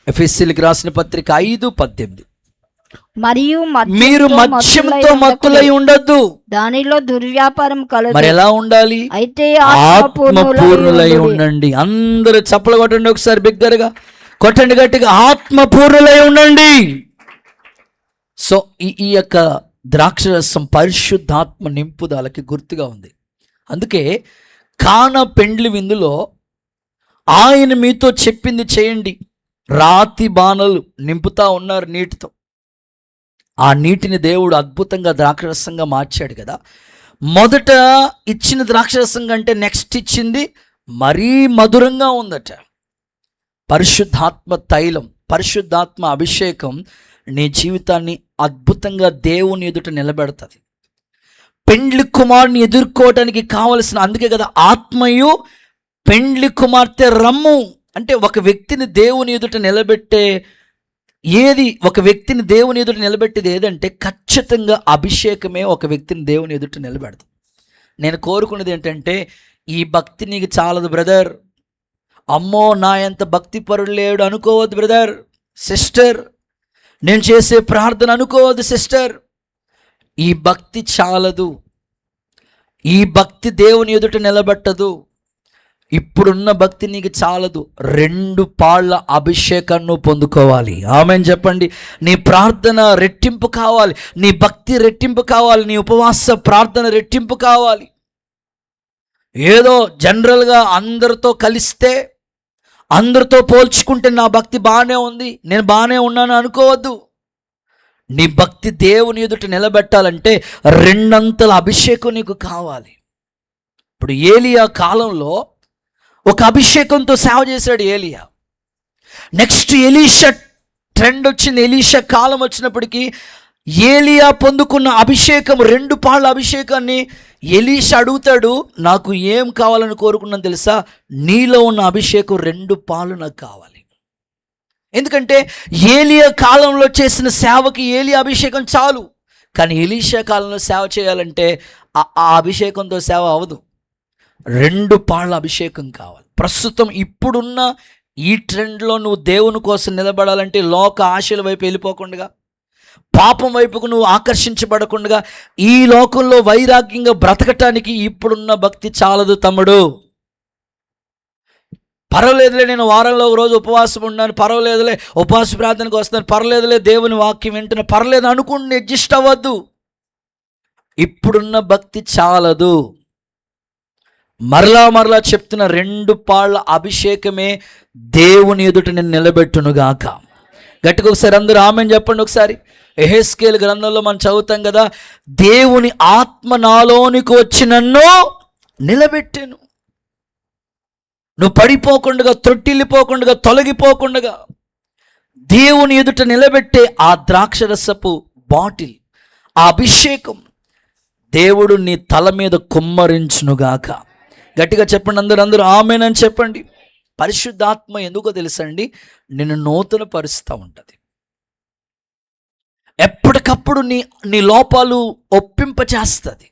ఎఫెసీయులకు రాసిన పత్రిక 5:18. మరియు మీరు మద్యంతో మత్తులై ఉండొద్దు, దానిలో దుర్వ్యాపారం కలదు. మరి ఎలా ఉండాలి? అయితే ఆత్మపూర్ణులై ఉండండి. అందరూ చప్పలు కొట్టండి ఒకసారి, బిగ్గరగా కొట్టండి, గట్టిగా, ఆత్మపూర్ణులై ఉండండి. సో ఈ యొక్క ద్రాక్షరసం పరిశుద్ధాత్మ నింపుదలకి గుర్తుగా ఉంది. అందుకే కానా పెండ్లి విందులో ఆయన మీతో చెప్పింది చేయండి. రాతి బాణలు నింపుతా ఉన్నారు నీటితో. ఆ నీటిని దేవుడు అద్భుతంగా ద్రాక్షరసంగా మార్చాడు కదా. మొదట ఇచ్చిన ద్రాక్షరసం కంటే నెక్స్ట్ ఇచ్చింది మరీ మధురంగా ఉందట. పరిశుద్ధాత్మ తైలం, పరిశుద్ధాత్మ అభిషేకం నీ జీవితాన్ని అద్భుతంగా దేవుని ఎదుట నిలబెడుతుంది. పెండ్లి కుమారుని ఎదుర్కోవటానికి కావలసిన, అందుకే కదా ఆత్మయు పెండ్లి కుమార్తె రమ్ము అంటే, ఒక వ్యక్తిని దేవుని ఎదుట నిలబెట్టే ఒక వ్యక్తిని దేవుని ఎదుట నిలబెట్టేది ఏదంటే ఖచ్చితంగా అభిషేకమే ఒక వ్యక్తిని దేవుని ఎదుట నిలబెడదు. నేను కోరుకున్నది ఏంటంటే, ఈ భక్తి నీకు చాలదు బ్రదర్, అమ్మో నా ఎంత భక్తి పరుడు లేడు అనుకోవద్దు బ్రదర్, సిస్టర్. నేను చేసే ప్రార్థన అనుకోవద్దు సిస్టర్. ఈ భక్తి చాలదు, ఈ భక్తి దేవుని ఎదుట నిలబెట్టదు. ఇప్పుడున్న భక్తి నీకు చాలదు, 2 పాళ్ళ అభిషేకాన్ని పొందుకోవాలి. ఆమేన్ చెప్పండి. నీ ప్రార్థన రెట్టింపు కావాలి, నీ భక్తి రెట్టింపు కావాలి, నీ ఉపవాస ప్రార్థన రెట్టింపు కావాలి. ఏదో జనరల్గా అందరితో కలిస్తే, అందరితో పోల్చుకుంటే నా భక్తి బాగానే ఉంది, నేను బాగానే ఉన్నాను అనుకోవద్దు. నీ భక్తి దేవుని ఎదుట నిలబెట్టాలంటే 2 అంతల అభిషేకం నీకు కావాలి. ఇప్పుడు ఏలియా కాలంలో ఒక అభిషేకంతో సేవ చేశాడు ఏలియా. నెక్స్ట్ ఎలీషా ట్రెండ్ వచ్చింది. ఎలీషా కాలం వచ్చినప్పటికీ ఏలియా పొందుకున్న అభిషేకం, 2 పాళ్ళ అభిషేకాన్ని ఎలీషా అడుగుతాడు, నాకు ఏం కావాలని కోరుకున్నాను తెలుసా? నీలో ఉన్న అభిషేకం 2 పాలు నాకు కావాలి. ఎందుకంటే ఏలియా కాలంలో చేసిన సేవకి ఏలియా అభిషేకం చాలు, కానీ ఎలీషా కాలంలో సేవ చేయాలంటే ఆ అభిషేకంతో సేవ అవ్వదు. 2 పాళ్ళ అభిషేకం కావాలి. ప్రస్తుతం ఇప్పుడున్న ఈ ట్రెండ్లో నువ్వు దేవుని కోసం నిలబడాలంటే లోక ఆశల వైపు వెళ్ళిపోకుండా, పాపం వైపుకు నువ్వు ఆకర్షించబడకుండా, ఈ లోకంలో వైరాగ్యంగా బ్రతకటానికి ఇప్పుడున్న భక్తి చాలదు తమ్ముడు. పర్వాలేదులే, నేను వారంలో ఒక రోజు ఉపవాసం ఉన్నాను, పర్వాలేదులే ఉపవాస ప్రార్థనకు వస్తున్నాను, పర్వాలేదులే దేవుని వాక్యం వింటున్నా, పర్లేదు అనుకుని అడ్జస్ట్ అవ్వద్దు. ఇప్పుడున్న భక్తి చాలదు. మరలా చెప్తున్న 2 పాళ్ళ అభిషేకమే దేవుని ఎదుట నేను నిలబెట్టునుగాక. గట్టిగా ఒకసారి అందరూ ఆమేన్ చెప్పండి. ఒకసారి యెహెజ్కేలు గ్రంథంలో మనం చదువుతాం కదా, దేవుని ఆత్మ నాలోనికి వచ్చి నన్ను నిలబెట్టెను. నువ్వు పడిపోకుండా, త్రొట్టిల్లిపోకుండా, తొలగిపోకుండా దేవుని ఎదుట నిలబెట్టే ఆ ద్రాక్షరసపు బాటిల్, ఆ అభిషేకం దేవుడు నీ తల మీద కుమ్మరించునుగాక. గట్టిగా చెప్పండి అందరూ ఆమేన్ అని చెప్పండి. పరిశుద్ధాత్మ ఎందుకో తెలుసండి, నిన్ను నూతన పరుస్తూ ఉంటుంది. ఎప్పటికప్పుడు నీ లోపాలు ఒప్పింపజేస్తుంది.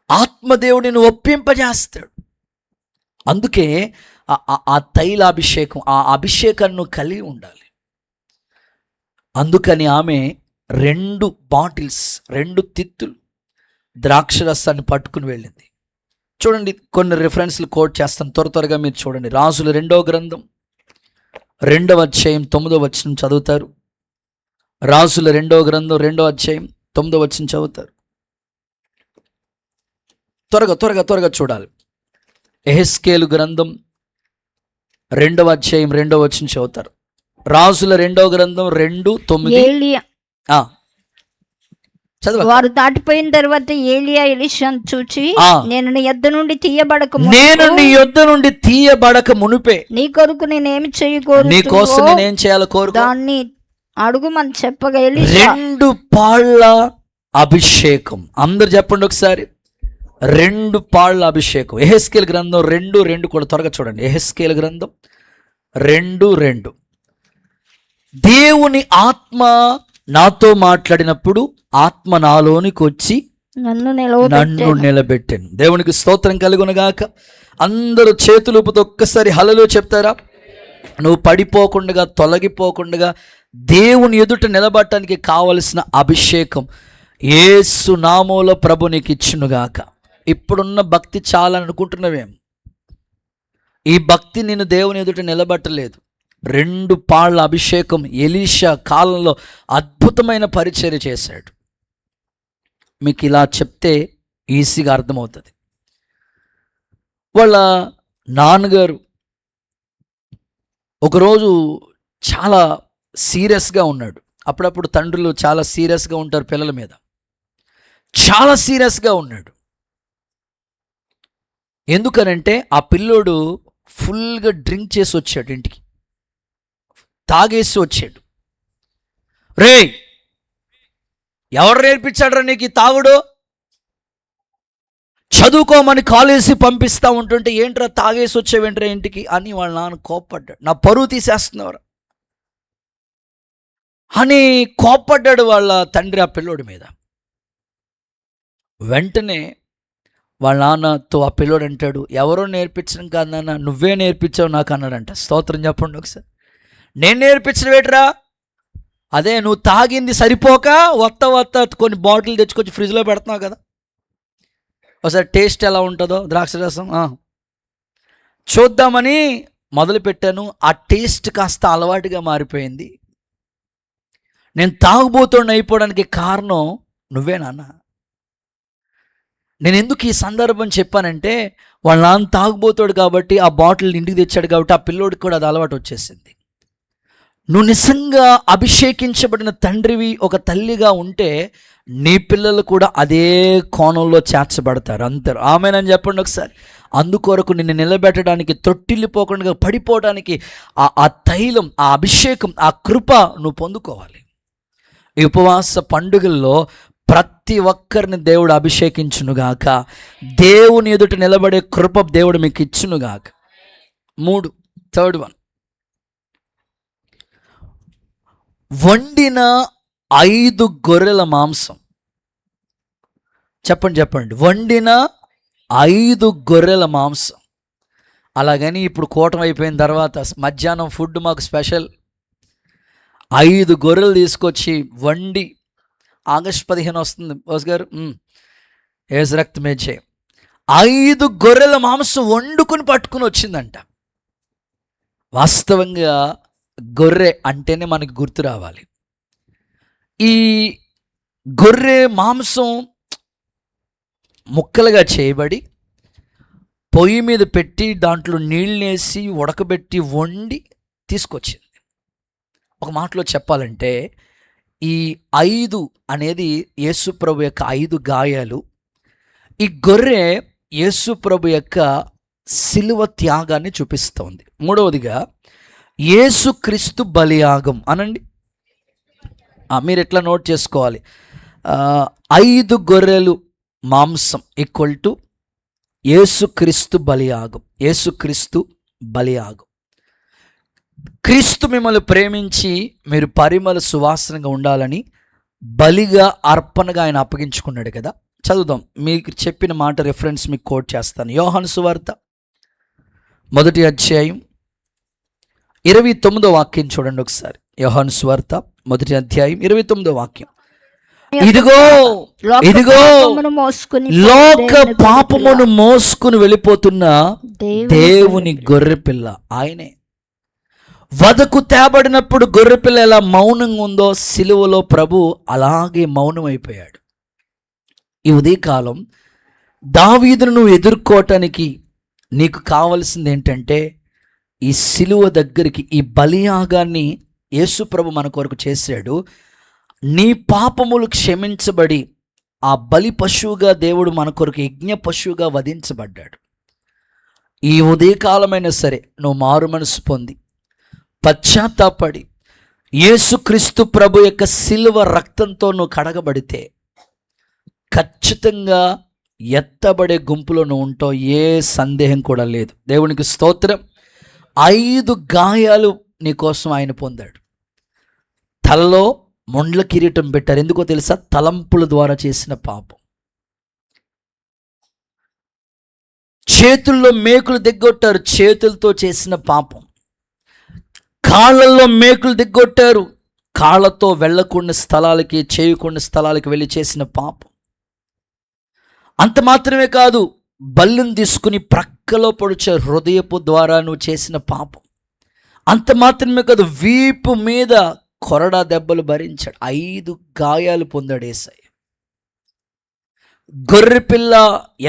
ఆత్మదేవుడిని ఒప్పింపజేస్తాడు. అందుకే ఆ తైలాభిషేకం, ఆ అభిషేకాన్ని నువ్వు కలిగి ఉండాలి. అందుకని ఆమె 2 బాటిల్స్, 2 తిత్తులు ద్రాక్షరసాన్ని పట్టుకుని వెళ్ళింది. చూడండి, కొన్ని రిఫరెన్స్లు కోట్ చేస్తాను, త్వరగా మీరు చూడండి. రాజుల 2వ గ్రంథం 2వ అధ్యాయం 9వ వచనం చదువుతారు. రాజుల 2వ గ్రంథం 2వ అధ్యాయం 9వ వచనం చదువుతారు. త్వరగా చూడాలి. యెహెజ్కేలు గ్రంథం 2వ అధ్యాయం 2వ వచనం చదువుతారు. రాజుల 2వ గ్రంథం 2:9. చదవ. వారు దాటిపోయిన తర్వాత ఏలియా ఎలీషాను చూచి, నేను నీ యొద్ద నుండి తీయబడక మునుపే నీ కొరకు నేనేమి చేయకూడదు, నీ కోసం నేనేం చేయాలో కోరుకో, దాన్ని అడుగుమని చెప్పగా ఎలీషా 2 పాళ్ళ అభిషేకం. అందరు చెప్పండి ఒకసారి, 2 పాళ్ళ అభిషేకం. యెహెజ్కేలు గ్రంథం 2:2 కూడా త్వరగా చూడండి. యెహెజ్కేలు గ్రంథం 2:2. దేవుని ఆత్మ నాతో మాట్లాడినప్పుడు ఆత్మ నాలోనికి వచ్చి నన్ను నిలబెట్టాను. దేవునికి స్తోత్రం కలుగునుగాక. అందరూ చేతులుపుతో ఒక్కసారి హల్లెలూయా చెప్తారా? నువ్వు పడిపోకుండా, తొలగిపోకుండా దేవుని ఎదుట నిలబడటానికి కావలసిన అభిషేకం యేసు నామములో ప్రభు నీకు ఇచ్చునుగాక. ఇప్పుడున్న భక్తి చాలా అనుకుంటున్నవేం? ఈ భక్తి నిన్ను దేవుని ఎదుట నిలబట్టలేదు. 2 పాళ్ళ అభిషేకం ఎలీషా కాలంలో అద్భుతమైన పరిచర్య చేశాడు. మీకు ఇలా చెప్తే ఈజీగా అర్థమవుతుంది. వాళ్ళ నాన్నగారు ఒకరోజు చాలా సీరియస్గా ఉన్నాడు. అప్పుడప్పుడు తండ్రులు చాలా సీరియస్గా ఉంటారు పిల్లల మీద. చాలా సీరియస్గా ఉన్నాడు. ఎందుకనంటే ఆ పిల్లోడు ఫుల్గా డ్రింక్ చేసి వచ్చాడు, ఇంటికి తాగేసి వచ్చాడు. రే, ఎవరు నేర్పించాడ్రా నీకు ఈ తాగుడు? చదువుకోమని కాలేజీ పంపిస్తూ ఉంటుంటే ఏంట్రా తాగేసి వచ్చావేంట్రా ఇంటికి అని వాళ్ళ నాన్న కోప్పడ్డాడు. నా పరువు తీసేస్తున్నారు అని కోప్పడ్డాడు వాళ్ళ తండ్రి ఆ పిల్లోడి మీద. వెంటనే వాళ్ళ నాన్నతో ఆ పిల్లోడు అంటాడు, ఎవరో నేర్పించడం కాదు నాన్న, నువ్వే నేర్పించావు నాకు అన్నాడంట. స్తోత్రం చెప్పండి ఒకసారి. నేను నేర్పించడం ఏంట్రా? అదే నువ్వు తాగింది సరిపోక వత్త కొన్ని బాటిల్ తెచ్చుకొచ్చి ఫ్రిడ్జ్లో పెడుతున్నావు కదా, ఒకసారి టేస్ట్ ఎలా ఉంటుందో ద్రాక్షరసం చూద్దామని మొదలుపెట్టాను. ఆ టేస్ట్ కాస్త అలవాటుగా మారిపోయింది. నేను తాగుబోతున్న అయిపోవడానికి కారణం నువ్వే నాన్న. నేను ఎందుకు ఈ సందర్భం చెప్పానంటే, వాళ్ళ నాన్న తాగుబోతాడు కాబట్టి ఆ బాటిల్ ఇంటికి తెచ్చాడు కాబట్టి ఆ పిల్లోడికి కూడా అది అలవాటు వచ్చేసింది. నువ్వు నిజంగా అభిషేకించబడిన తండ్రివి, ఒక తల్లిగా ఉంటే నీ పిల్లలు కూడా అదే కోణంలో చేర్చబడతారు. అంటారు ఆమేనని చెప్పండి ఒకసారి. అందుకొరకు నిన్ను నిలబెట్టడానికి, తొట్టిల్లిపోకుండా పడిపోవడానికి ఆ తైలం, ఆ అభిషేకం, ఆ కృప నువ్వు పొందుకోవాలి. ఈ ఉపవాస పండుగల్లో ప్రతి ఒక్కరిని దేవుడు అభిషేకించునుగాక. దేవుని ఎదుట నిలబడే కృప దేవుడు మీకు ఇచ్చునుగాక. 3, థర్డ్ వన్, వండిన 5 గొర్రెల మాంసం. చెప్పండి. వండిన 5 గొర్రెల మాంసం. అలాగని ఇప్పుడు కూటమి అయిపోయిన తర్వాత మధ్యాహ్నం ఫుడ్ మాకు స్పెషల్ 5 గొర్రెలు తీసుకొచ్చి వండి, ఆగస్టు 15 వస్తుంది బోస్ గారు, ఏజ్ రక్త మేచే 5 గొర్రెల మాంసం వండుకుని పట్టుకుని వచ్చిందంట. వాస్తవంగా గొర్రె అంటేనే మనకి గుర్తు రావాలి. ఈ గొర్రె మాంసం ముక్కలుగా చేయబడి పొయ్యి మీద పెట్టి దాంట్లో నీళ్ళేసి ఉడకబెట్టి వండి తీసుకొచ్చింది. ఒక మాటలో చెప్పాలంటే ఈ 5 అనేది యేసుప్రభు యొక్క 5 గాయాలు. ఈ గొర్రె యేసుప్రభు యొక్క సిలువ త్యాగాన్ని చూపిస్తోంది. మూడవదిగా యేసుక్రీస్తు బలియాగం అనండి. మీరు ఎట్లా నోట్ చేసుకోవాలి, 5 గొర్రెలు మాంసం ఈక్వల్ టు యేసుక్రీస్తు బలియాగం. యేసుక్రీస్తు బలియాగం. క్రీస్తు మిమ్మల్ని ప్రేమించి మీరు పరిమళ సువాసనగా ఉండాలని బలిగా అర్పణగా ఆయన అప్పగించుకున్నాడు కదా. చదువుదాం, మీకు చెప్పిన మాట రెఫరెన్స్ మీకు కోట్ చేస్తాను. యోహాను సువార్త 1వ అధ్యాయం 29వ వాక్యం చూడండి ఒకసారి. యోహాను సువార్త 1వ అధ్యాయం 29వ వాక్యం. ఇదిగో లోక పాపమును మోసుకుని వెళ్ళిపోతున్న దేవుని గొర్రెపిల్ల ఆయనే. వధకు తేబడినప్పుడు గొర్రెపిల్ల ఎలా మౌనంగా ఉందో సిలువలో ప్రభు అలాగే మౌనం అయిపోయాడు. ఈ ఉదయకాలం దావీదును నువ్వు ఎదుర్కోవటానికి నీకు కావలసింది ఏంటంటే ఈ సిలువ దగ్గరికి, ఈ బలియాగాన్ని యేసు ప్రభు మన కొరకు చేశాడు. నీ పాపములు క్షమించబడి ఆ బలి పశువుగా దేవుడు మన కొరకు యజ్ఞ పశువుగా వధించబడ్డాడు. ఈ ఉదయకాలమైనా సరే నువ్వు మారు మనసు పొంది పశ్చాత్తాపడి యేసుక్రీస్తు ప్రభు యొక్క సిలువ రక్తంతో నువ్వు కడగబడితే ఖచ్చితంగా ఎత్తబడే గుంపులో నువ్వు ఉంటావు, ఏ సందేహం కూడా లేదు. దేవునికి స్తోత్రం. 5 గాయాలు నీకోసం ఆయన పొందాడు. తలలో మొండ్ల కిరీటం పెట్టారు. ఎందుకో తెలుసా? తలంపుల ద్వారా చేసిన పాపం. చేతుల్లో మేకులు దిగ్గొట్టారు, చేతులతో చేసిన పాపం. కాళ్ళల్లో మేకులు దిగ్గొట్టారు, కాళ్ళతో వెళ్ళకుండా స్థలాలకి, చేయకుండా స్థలాలకి వెళ్ళి చేసిన పాపం. అంత మాత్రమే కాదు, బల్లును తీసుకుని ప్రక్కలో పొడిచే హృదయపు ద్వారా నువ్వు చేసిన పాపం. అంత మాత్రమే కాదు, వీపు మీద కొరడా దెబ్బలు భరించాడు. 5 గాయాలు పొందాడు యేసయ్య. గొర్రెపిల్ల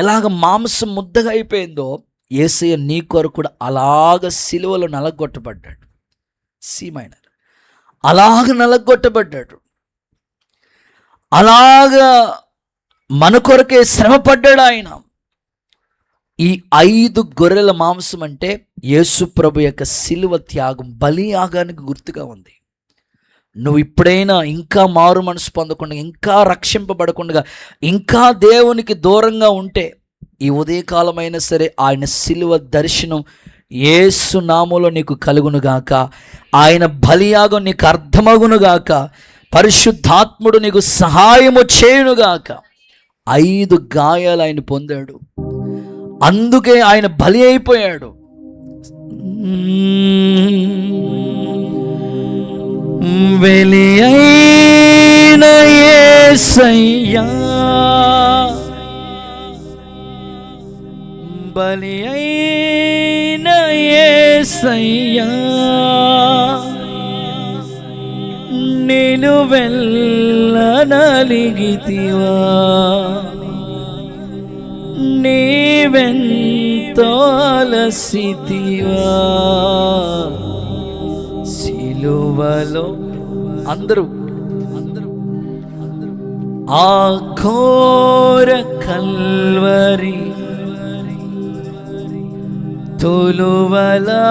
ఎలాగ మాంసం ముద్దగా అయిపోయిందో యేసయ్య నీ కొరకు కూడా అలాగ సిలువలో నలగొట్టబడ్డాడు. C minor. అలాగ నలగొట్టబడ్డాడు. అలాగా మన కొరకే శ్రమపడ్డాడు ఆయన. ఈ 5 గొర్రెల మాంసం అంటే యేసు ప్రభు యొక్క సిలువ త్యాగం, బలియాగానికి గుర్తుగా ఉంది. నువ్వు ఇప్పుడైనా ఇంకా మారు మనసు పొందకుండా, ఇంకా రక్షింపబడకుండా, ఇంకా దేవునికి దూరంగా ఉంటే ఈ ఉదయకాలమైనా సరే ఆయన సిలువ దర్శనం యేసు నామములో నీకు కలుగునుగాక. ఆయన బలియాగం నీకు అర్థమగునుగాక. పరిశుద్ధాత్ముడు నీకు సహాయము చేయునుగాక. 5 గాయాలు ఆయన పొందాడు, అందుకే ఆయన బలి అయిపోయాడు. వెలి అయిన యేసయ్యా, బలి అయిన యేసయ్యా, నేను వెళ్ళనలిగితివా, నీవెంతో అలసితివా. సిలువలో అందరూ ఆ ఘోర కల్వరి తొలువలా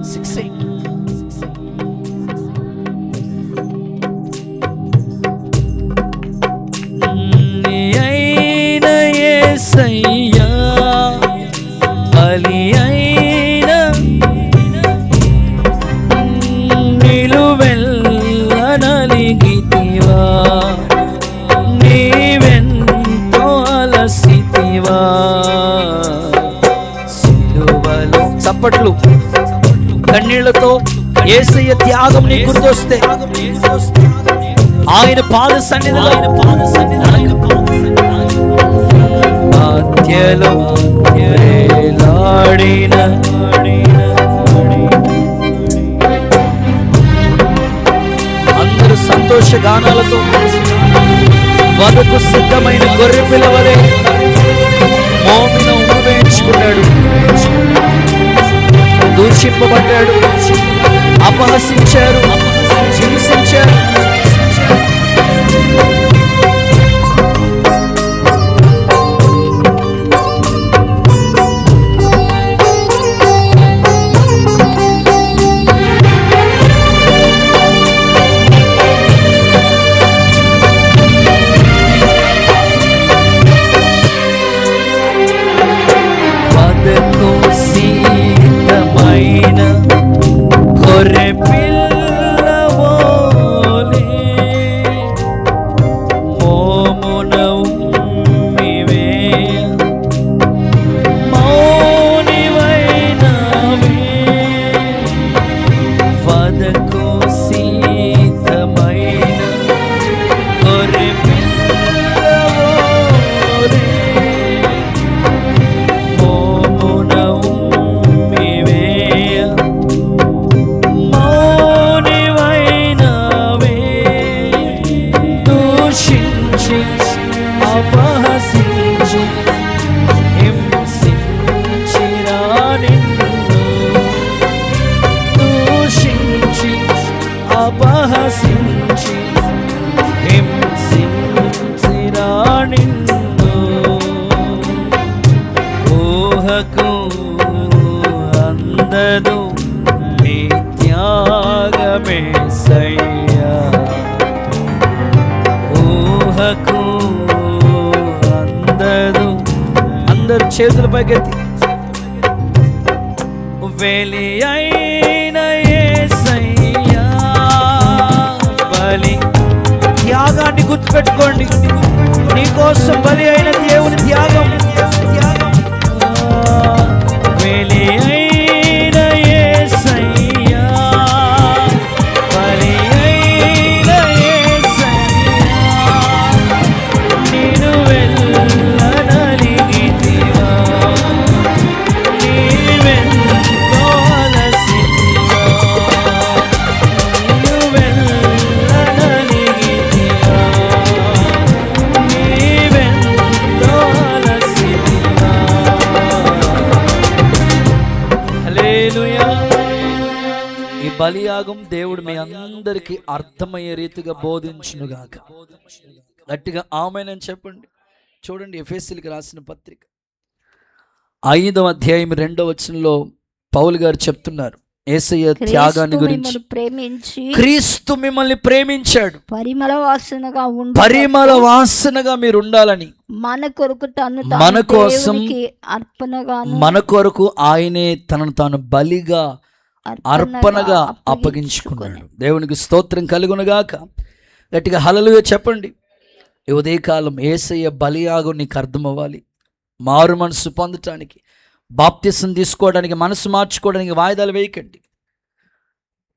6-8 అయిన యేసయ్యా, బలి అయిన నిలువెల్లనలిగితివా, నీవెంతో అలసితివా. చప్పట్లు కన్నీళ్లతో యేసయ్య త్యాగం నీ గుర్తొస్తే ఆయన పాద సన్నిధిలో మధ్యలో వేలాడిన అందరూ సంతోష గానాలతో వదకు సిద్ధమైన గొర్రె పిల్లవలే మోమిన ఉపవేయించుకున్నాడు. దూషింపబడ్డాడు, అపహసించారు, హింసించారు. గొర్రె పిల్లవోలే మోమున ఉమ్మివేయ మౌనివైనవే వదకు సీతమైన గొర్రె పిల్లవోలే మోమున ఉమ్మివేయ అపహసించి హింసించిరా నిన్ను, దూషించి అపహసించి హింసించిరా నిన్ను. ఊహకు అందదు నీ త్యాగమేసయ్యా, ఊహకు అందరు చేతుల పైకెత్తి వెలి అయిన యేసయ్యా బలి త్యాగాన్ని గుర్తుపెట్టుకోండి. నీకోసం బలి అయిన దేవుని త్యాగం. వెలి అయిన యేసయ్యా బలి అయిన యేసయ్యా నేను బలియాగం దేవుడు మీ అందరికీ అర్థమయ్యే రీతిగా బోధించునుగాక. గట్టిగా ఆమేనని చెప్పండి. చూడండి, ఎఫెసీయులకు రాసిన పత్రిక 5వ అధ్యాయం 2వ వచనంలో పౌలు గారు చెప్తున్నారు యేసయ్య త్యాగాన్ని గురించి. క్రీస్తు మిమ్మల్ని ప్రేమించాడు, పరిమళ వాసనగా మీరు ఉండాలని మన కోసం మన కొరకు ఆయనే తనను తాను బలిగా అర్పణగా అప్పగించుకున్నాడు. దేవునికి స్తోత్రం కలుగునుగాక. గట్టిగా హల్లెలూయా చెప్పండి. ఈ ఉదయకాలం యేసయ్య బలియాగం నీకు అర్థం అవ్వాలి. మారు మనసు పొందటానికి, బాప్తిసం తీసుకోవడానికి, మనసు మార్చుకోవడానికి వాయిదాలు వేయకండి.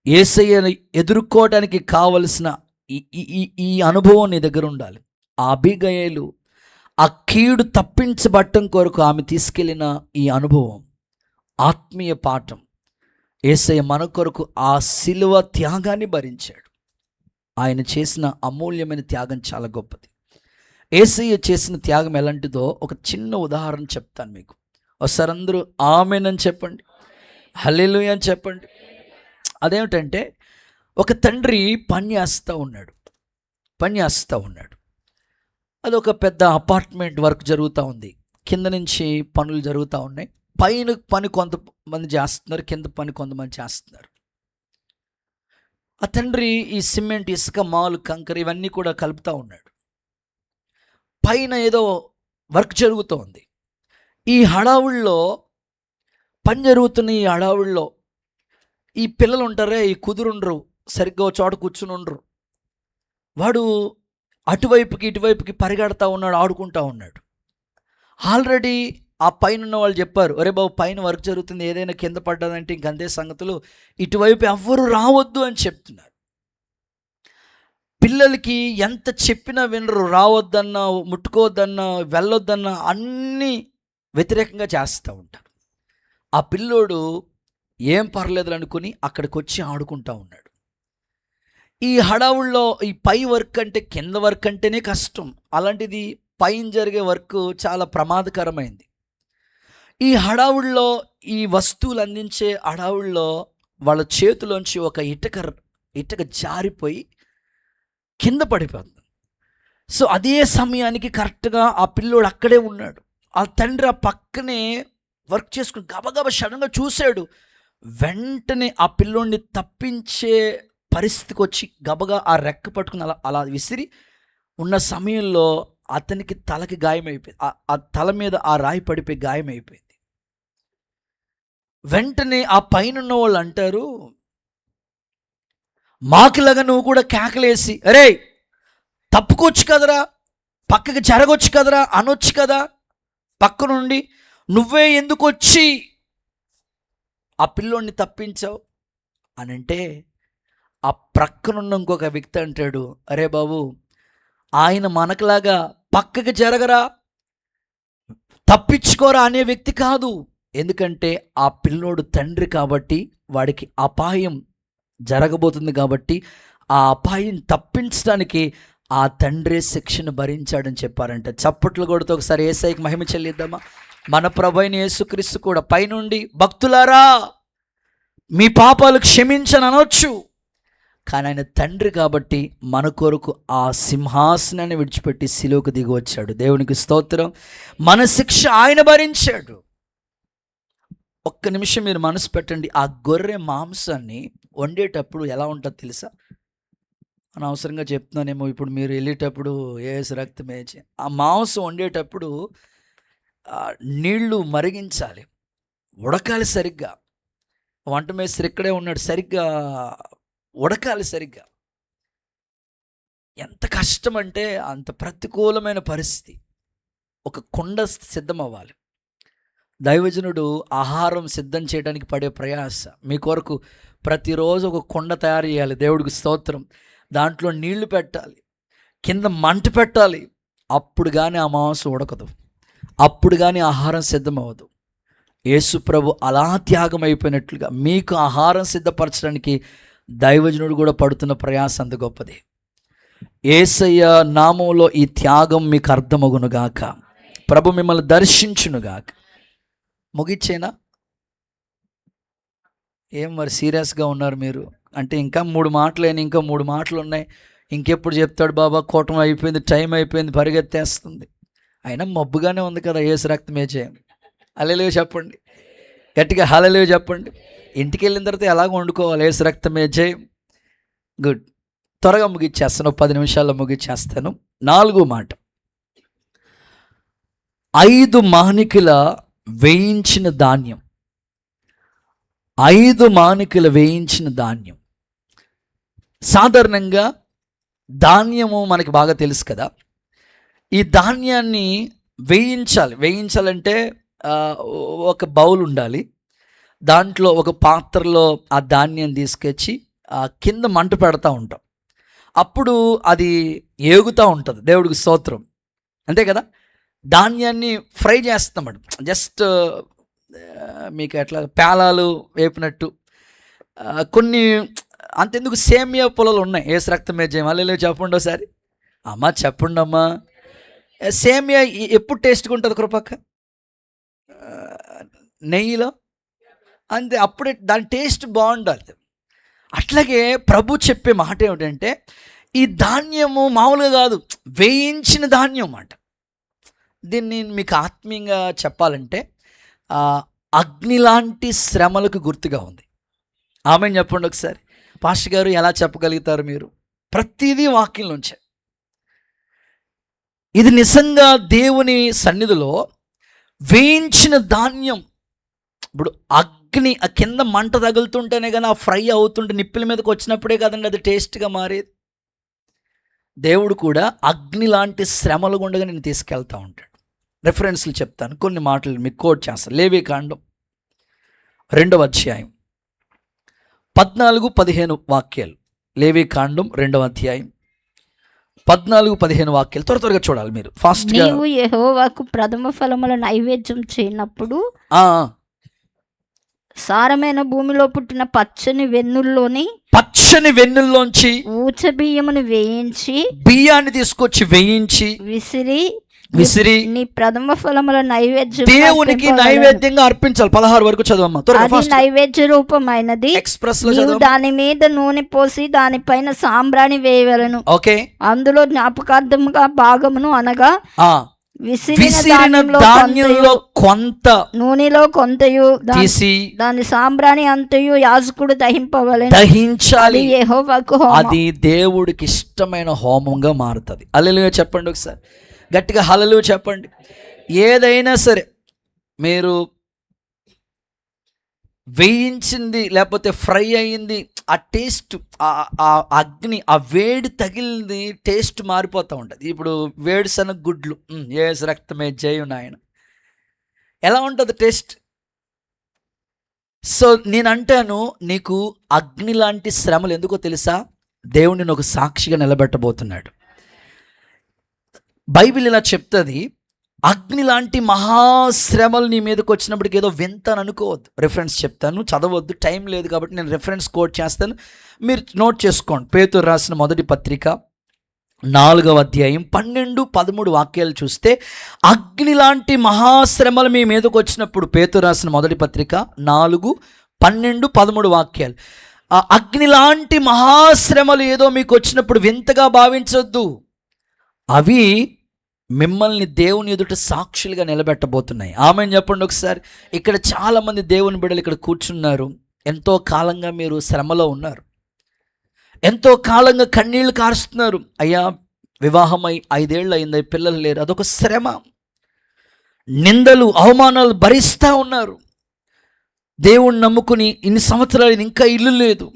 యేసయ్యను ఎదుర్కోవడానికి కావలసిన ఈ అనుభవం నీ దగ్గర ఉండాలి. ఆ అబీగయలు ఆ కీడు తప్పించబట్టం కొరకు ఆమె తీసుకెళ్ళిన ఈ అనుభవం ఆత్మీయ పాఠం. యేసయ్య మన కొరకు ఆ శిలువ త్యాగాన్ని భరించాడు. ఆయన చేసిన అమూల్యమైన త్యాగం చాలా గొప్పది. యేసయ్య చేసిన త్యాగం ఎలాంటిదో ఒక చిన్న ఉదాహరణ చెప్తాను మీకు. ఒకసారి అందరూ ఆమేనని చెప్పండి, హల్లెలూయా అని చెప్పండి. అదేమిటంటే, ఒక తండ్రి పని చేస్తూ ఉన్నాడు. అదొక పెద్ద అపార్ట్మెంట్ వర్క్ జరుగుతూ ఉంది. కింద నుంచి పనులు జరుగుతూ ఉన్నాయి. పైన పని కొంతమంది చేస్తున్నారు, కింద పని కొంతమంది చేస్తున్నారు. ఆ తండ్రి ఈ సిమెంట్, ఇసుక, మాలు, కంకర ఇవన్నీ కూడా కలుపుతూ ఉన్నాడు. పైన ఏదో వర్క్ జరుగుతూ ఉంది. ఈ హడావుల్లో పని జరుగుతున్న ఈ హడావుల్లో ఈ పిల్లలు ఉంటారే, ఈ కుదురుండ్రు, సరిగ్గా చోట కూర్చుని ఉండరు. వాడు అటువైపుకి ఇటువైపుకి పరిగెడతా ఉన్నాడు, ఆడుకుంటా ఉన్నాడు. ఆల్రెడీ ఆ పైన ఉన్న వాళ్ళు చెప్పారు, ఒరే బాబు పైన వర్క్ జరుగుతుంది, ఏదైనా కింద పడ్డదంటే ఇంకంతే సంగతులు, ఇటువైపు ఎవ్వరు రావద్దు అని చెప్తున్నారు. పిల్లలకి ఎంత చెప్పినా వినరు, రావద్దన్నా, ముట్టుకోవద్దన్నా, వెళ్ళొద్దన్నా అన్నీ వ్యతిరేకంగా చేస్తూ ఉంటారు. ఆ పిల్లోడు ఏం పర్లేదు అనుకుని అక్కడికి వచ్చి ఆడుకుంటూ ఉన్నాడు. ఈ హడావుల్లో ఈ పై వర్క్ అంటే కింద వర్క్ అంటేనే కష్టం, అలాంటిది పైన జరిగే వర్క్ చాలా ప్రమాదకరమైంది. ఈ హడావుల్లో, ఈ వస్తువులు అందించే హడావుల్లో వాళ్ళ చేతిలోంచి ఒక ఇటుక జారిపోయి కింద పడిపోతుంది. సో అదే సమయానికి కరెక్ట్గా ఆ పిల్లోడు అక్కడే ఉన్నాడు. ఆ తండ్రి ఆ పక్కనే వర్క్ చేసుకుని గబగబా సడన్గా చూశాడు. వెంటనే ఆ పిల్లోడిని తప్పించే పరిస్థితికి వచ్చి గబగా ఆ రెక్క పట్టుకుని అలా అలా విసిరి ఉన్న సమయంలో అతనికి తలకి గాయమైపోయింది. ఆ తల మీద ఆ రాయి పడిపోయి గాయమైపోయింది. వెంటనే ఆ పైన ఉన్న వాళ్ళు అంటారు, మాకిలాగా నువ్వు కూడా కేకలేసి, అరే తప్పుకోవచ్చు కదరా, పక్కకి జరగొచ్చు కదరా అనొచ్చు కదా, పక్క నుండి నువ్వే ఎందుకు వచ్చి ఆ పిల్లోడిని తప్పించావు అని అంటే, ఆ ప్రక్కనున్న ఇంకొక వ్యక్తి అంటాడు, అరే బాబు ఆయన మనకులాగా పక్కకి జరగరా, తప్పించుకోరా అనే వ్యక్తి కాదు. ఎందుకంటే ఆ పిల్లోడు తండ్రి కాబట్టి వాడికి అపాయం జరగబోతుంది కాబట్టి ఆ అపాయం తప్పించడానికి ఆ తండ్రే శిక్షను భరించాడని చెప్పారంట. చప్పట్లు కొడుతూ ఒకసారి యేసయ్యకి మహిమ చెల్లిద్దామా. మన ప్రభువైన యేసుక్రీస్తు కూడా పైనుండి భక్తులారా మీ పాపాలు క్షమించని అనొచ్చు, కానీ ఆయన తండ్రి కాబట్టి మన కొరకు ఆ సింహాసనాన్ని విడిచిపెట్టి శిలువకు దిగి వచ్చాడు. దేవునికి స్తోత్రం. మన శిక్ష ఆయన భరించాడు. ఒక్క నిమిషం మీరు మనసు పెట్టండి. ఆ గొర్రె మాంసాన్ని వండేటప్పుడు ఎలా ఉంటుందో తెలుసా? అనవసరంగా చెప్తున్నానేమో, ఇప్పుడు మీరు వెళ్ళేటప్పుడు ఏసు రక్తం వేచి ఆ మాంసం వండేటప్పుడు నీళ్లు మరిగించాలి, ఉడకాలి సరిగ్గా. వంట మేస్త్రి ఇక్కడే ఉన్నాడు, సరిగ్గా ఉడకాలి సరిగ్గా. ఎంత కష్టం అంటే అంత ప్రతికూలమైన పరిస్థితి. ఒక కుండ సిద్ధం అవ్వాలి. దైవజనుడు ఆహారం సిద్ధం చేయడానికి పడే ప్రయాస, మీ కొరకు ప్రతిరోజు ఒక కుండ తయారు చేయాలి. దేవుడికి స్తోత్రం. దాంట్లో నీళ్లు పెట్టాలి, కింద మంట పెట్టాలి. అప్పుడు కానీ ఆ మాంసం ఉడకదు, అప్పుడు కానీ ఆహారం సిద్ధమవ్వదు. యేసు ప్రభు అలా త్యాగం అయిపోయినట్లుగా మీకు ఆహారం సిద్ధపరచడానికి దైవజనుడు కూడా పడుతున్న ప్రయాస అంత గొప్పది. యేసయ్య నామంలో ఈ త్యాగం మీకు అర్థమగునుగాక. ప్రభు మిమ్మల్ని దర్శించునుగాక. ముగిచ్చేనా? ఏం మరి సీరియస్గా ఉన్నారు మీరు? అంటే ఇంకా 3 మాటలేని, ఇంకా 3 మాటలు ఉన్నాయి, ఇంకెప్పుడు చెప్తాడు బాబా, కూటమి అయిపోయింది, టైం అయిపోయింది, పరిగెత్తేస్తుంది. అయినా మబ్బుగానే ఉంది కదా, యేసు రక్తమే చేయం. హల్లెలూయా చెప్పండి, గట్టిగా హల్లెలూయా చెప్పండి. ఇంటికి వెళ్ళిన తర్వాత ఎలాగ వండుకోవాలి? యేసు రక్తమే జయం. గుడ్. త్వరగా ముగిచ్చేస్తాను, 10 నిమిషాల్లో ముగిచ్చేస్తాను. 4వ మాట, 5 మానికల వేయించిన ధాన్యం. 5 మానికలు వేయించిన ధాన్యం. సాధారణంగా ధాన్యము మనకి బాగా తెలుసు కదా. ఈ ధాన్యాన్ని వేయించాలంటే ఒక బౌల్ ఉండాలి, దాంట్లో ఒక పాత్రలో ఆ ధాన్యం తీసుకొచ్చి కింద మంట పెడతా ఉంటాం. అప్పుడు అది ఏగుతూ ఉంటుంది. దేవుడికి స్తోత్రం. అంతే కదా. ధాన్యాన్ని ఫ్రై చేస్తాం, జస్ట్ మీకు ఎట్లా పేలాలు వేపినట్టు. కొన్ని అంతెందుకు సేమియా పొలాలు ఉన్నాయి. యేసు రక్తమే జయం. హల్లెలూయా చెప్పండి ఒకసారి. అమ్మా చెప్పండి అమ్మా. సేమియా ఎప్పుడు టేస్ట్గా ఉంటుంది కృపక్క? నెయ్యిలో అంతే, అప్పుడే దాని టేస్ట్ బాగుండాలి. అట్లాగే ప్రభు చెప్పే మాట ఏమిటంటే, ఈ ధాన్యము మామూలుగా కాదు, వేయించిన ధాన్యం అన్నమాట. దీన్ని మీకు ఆత్మీయంగా చెప్పాలంటే అగ్ని లాంటి శ్రమలకు గుర్తుగా ఉంది. ఆమెను చెప్పండి ఒకసారి. పాస్టర్ గారు ఎలా చెప్పగలుగుతారు మీరు? ప్రతిదీ వాక్యం నుంచే. ఇది నిజంగా దేవుని సన్నిధిలో వేయించిన ధాన్యం. ఇప్పుడు అగ్ని కింద మంట తగులుతుంటేనే కానీ ఆ ఫ్రై అవుతుంటే నిప్పుల మీదకి వచ్చినప్పుడే కదండి అది టేస్ట్గా మారేది. దేవుడు కూడా అగ్ని లాంటి శ్రమలు గుండగా నేను తీసుకెళ్తూ ఉంటాడు. రెఫరెన్స్లు చెప్తాను, కొన్ని మాటలు మీకు కోట్ చేస్తాను. లేవీకాండం 2వ అధ్యాయం 14-15 వాక్యాలు. లేవీకాండం 2వ అధ్యాయం 14-15 వాక్యాలు. త్వరగా చూడాలి మీరు ఫాస్ట్గా. నీవు యెహోవాకు ప్రథమ ఫలముల నైవేద్యం చేయనప్పుడు సారమైన భూమిలో పుట్టిన పచ్చని వెన్నుల్లోంచి ఊచ బియ్యమును వేయించి, బియ్యాన్ని తీసుకొచ్చి వేయించి విసిరి నీ ప్రథమ ఫలముల నైవేద్యం దేవునికి నైవేద్యంగా అర్పించాలి. 16 వరకు చదవమ్మా. అది నైవేద్య రూపమైనది. ఎక్స్ప్రెస్ నీవు దాని మీద నూనె పోసి దానిపైన సాంబ్రాణి వేయవలెను. ఓకే. అందులో జ్ఞాపకార్థముగా భాగమును అనగా విసిరిన ధాన్యంలో కొంత నూనెలో కొంతయు తీసి దాని సాంబ్రాణి అంతయు యాజకుడు దహించాలి. యెహోవాకు అది దేవుడికి ఇష్టమైన హోమంగా మారుతుంది. హల్లెలూయా చెప్పండి ఒకసారి గట్టిగా, హల్లెలూయా చెప్పండి. ఏదైనా సరే మీరు వేయించింది లేకపోతే ఫ్రై అయ్యింది, ఆ టేస్ట్, ఆ అగ్ని, ఆ వేడి తగిలింది, టేస్ట్ మారిపోతూ ఉంటుంది. ఇప్పుడు వేడిశనగ గుడ్లు, ఏసు రక్తమే జయు నాయన, ఎలా ఉంటుంది టేస్ట్? సో నేను అంటాను, నీకు అగ్ని లాంటి శ్రమలు ఎందుకో తెలుసా? దేవుడిని ఒక సాక్షిగా నిలబెట్టబోతున్నాడు. బైబిల్ ఇలా చెప్తుంది, అగ్ని లాంటి మహాశ్రమలు నీ మీదకి వచ్చినప్పటికి ఏదో వింత అని అనుకోవద్దు. రెఫరెన్స్ చెప్తాను, చదవద్దు, టైం లేదు కాబట్టి నేను రెఫరెన్స్ కోట్ చేస్తాను, మీరు నోట్ చేసుకోండి. పేతురు రాసిన మొదటి పత్రిక 4వ అధ్యాయం 12-13 వాక్యాలు చూస్తే, అగ్ని లాంటి మహాశ్రమలు మీ మీదకి వచ్చినప్పుడు, పేతురు రాసిన మొదటి పత్రిక 4:12-13 వాక్యాలు, ఆ అగ్ని లాంటి మహాశ్రమలు ఏదో మీకు వచ్చినప్పుడు వింతగా భావించొద్దు. అవి మిమ్మల్ని దేవుని ఎదుట సాక్షులుగా నిలబెట్టబోతున్నాయి. ఆమెను చెప్పండి ఒకసారి. ఇక్కడ చాలామంది దేవుని బిడ్డలు ఇక్కడ కూర్చున్నారు. ఎంతో కాలంగా మీరు శ్రమలో ఉన్నారు, ఎంతో కాలంగా కన్నీళ్లు కారుస్తున్నారు. అయ్యా వివాహమై 5 ఏళ్ళు అయింది, పిల్లలు లేరు, అదొక శ్రమ. నిందలు అవమానాలు భరిస్తూ ఉన్నారు. దేవుణ్ణి నమ్ముకుని ఇన్ని సంవత్సరాలు ఇంకా ఇల్లు లేదు,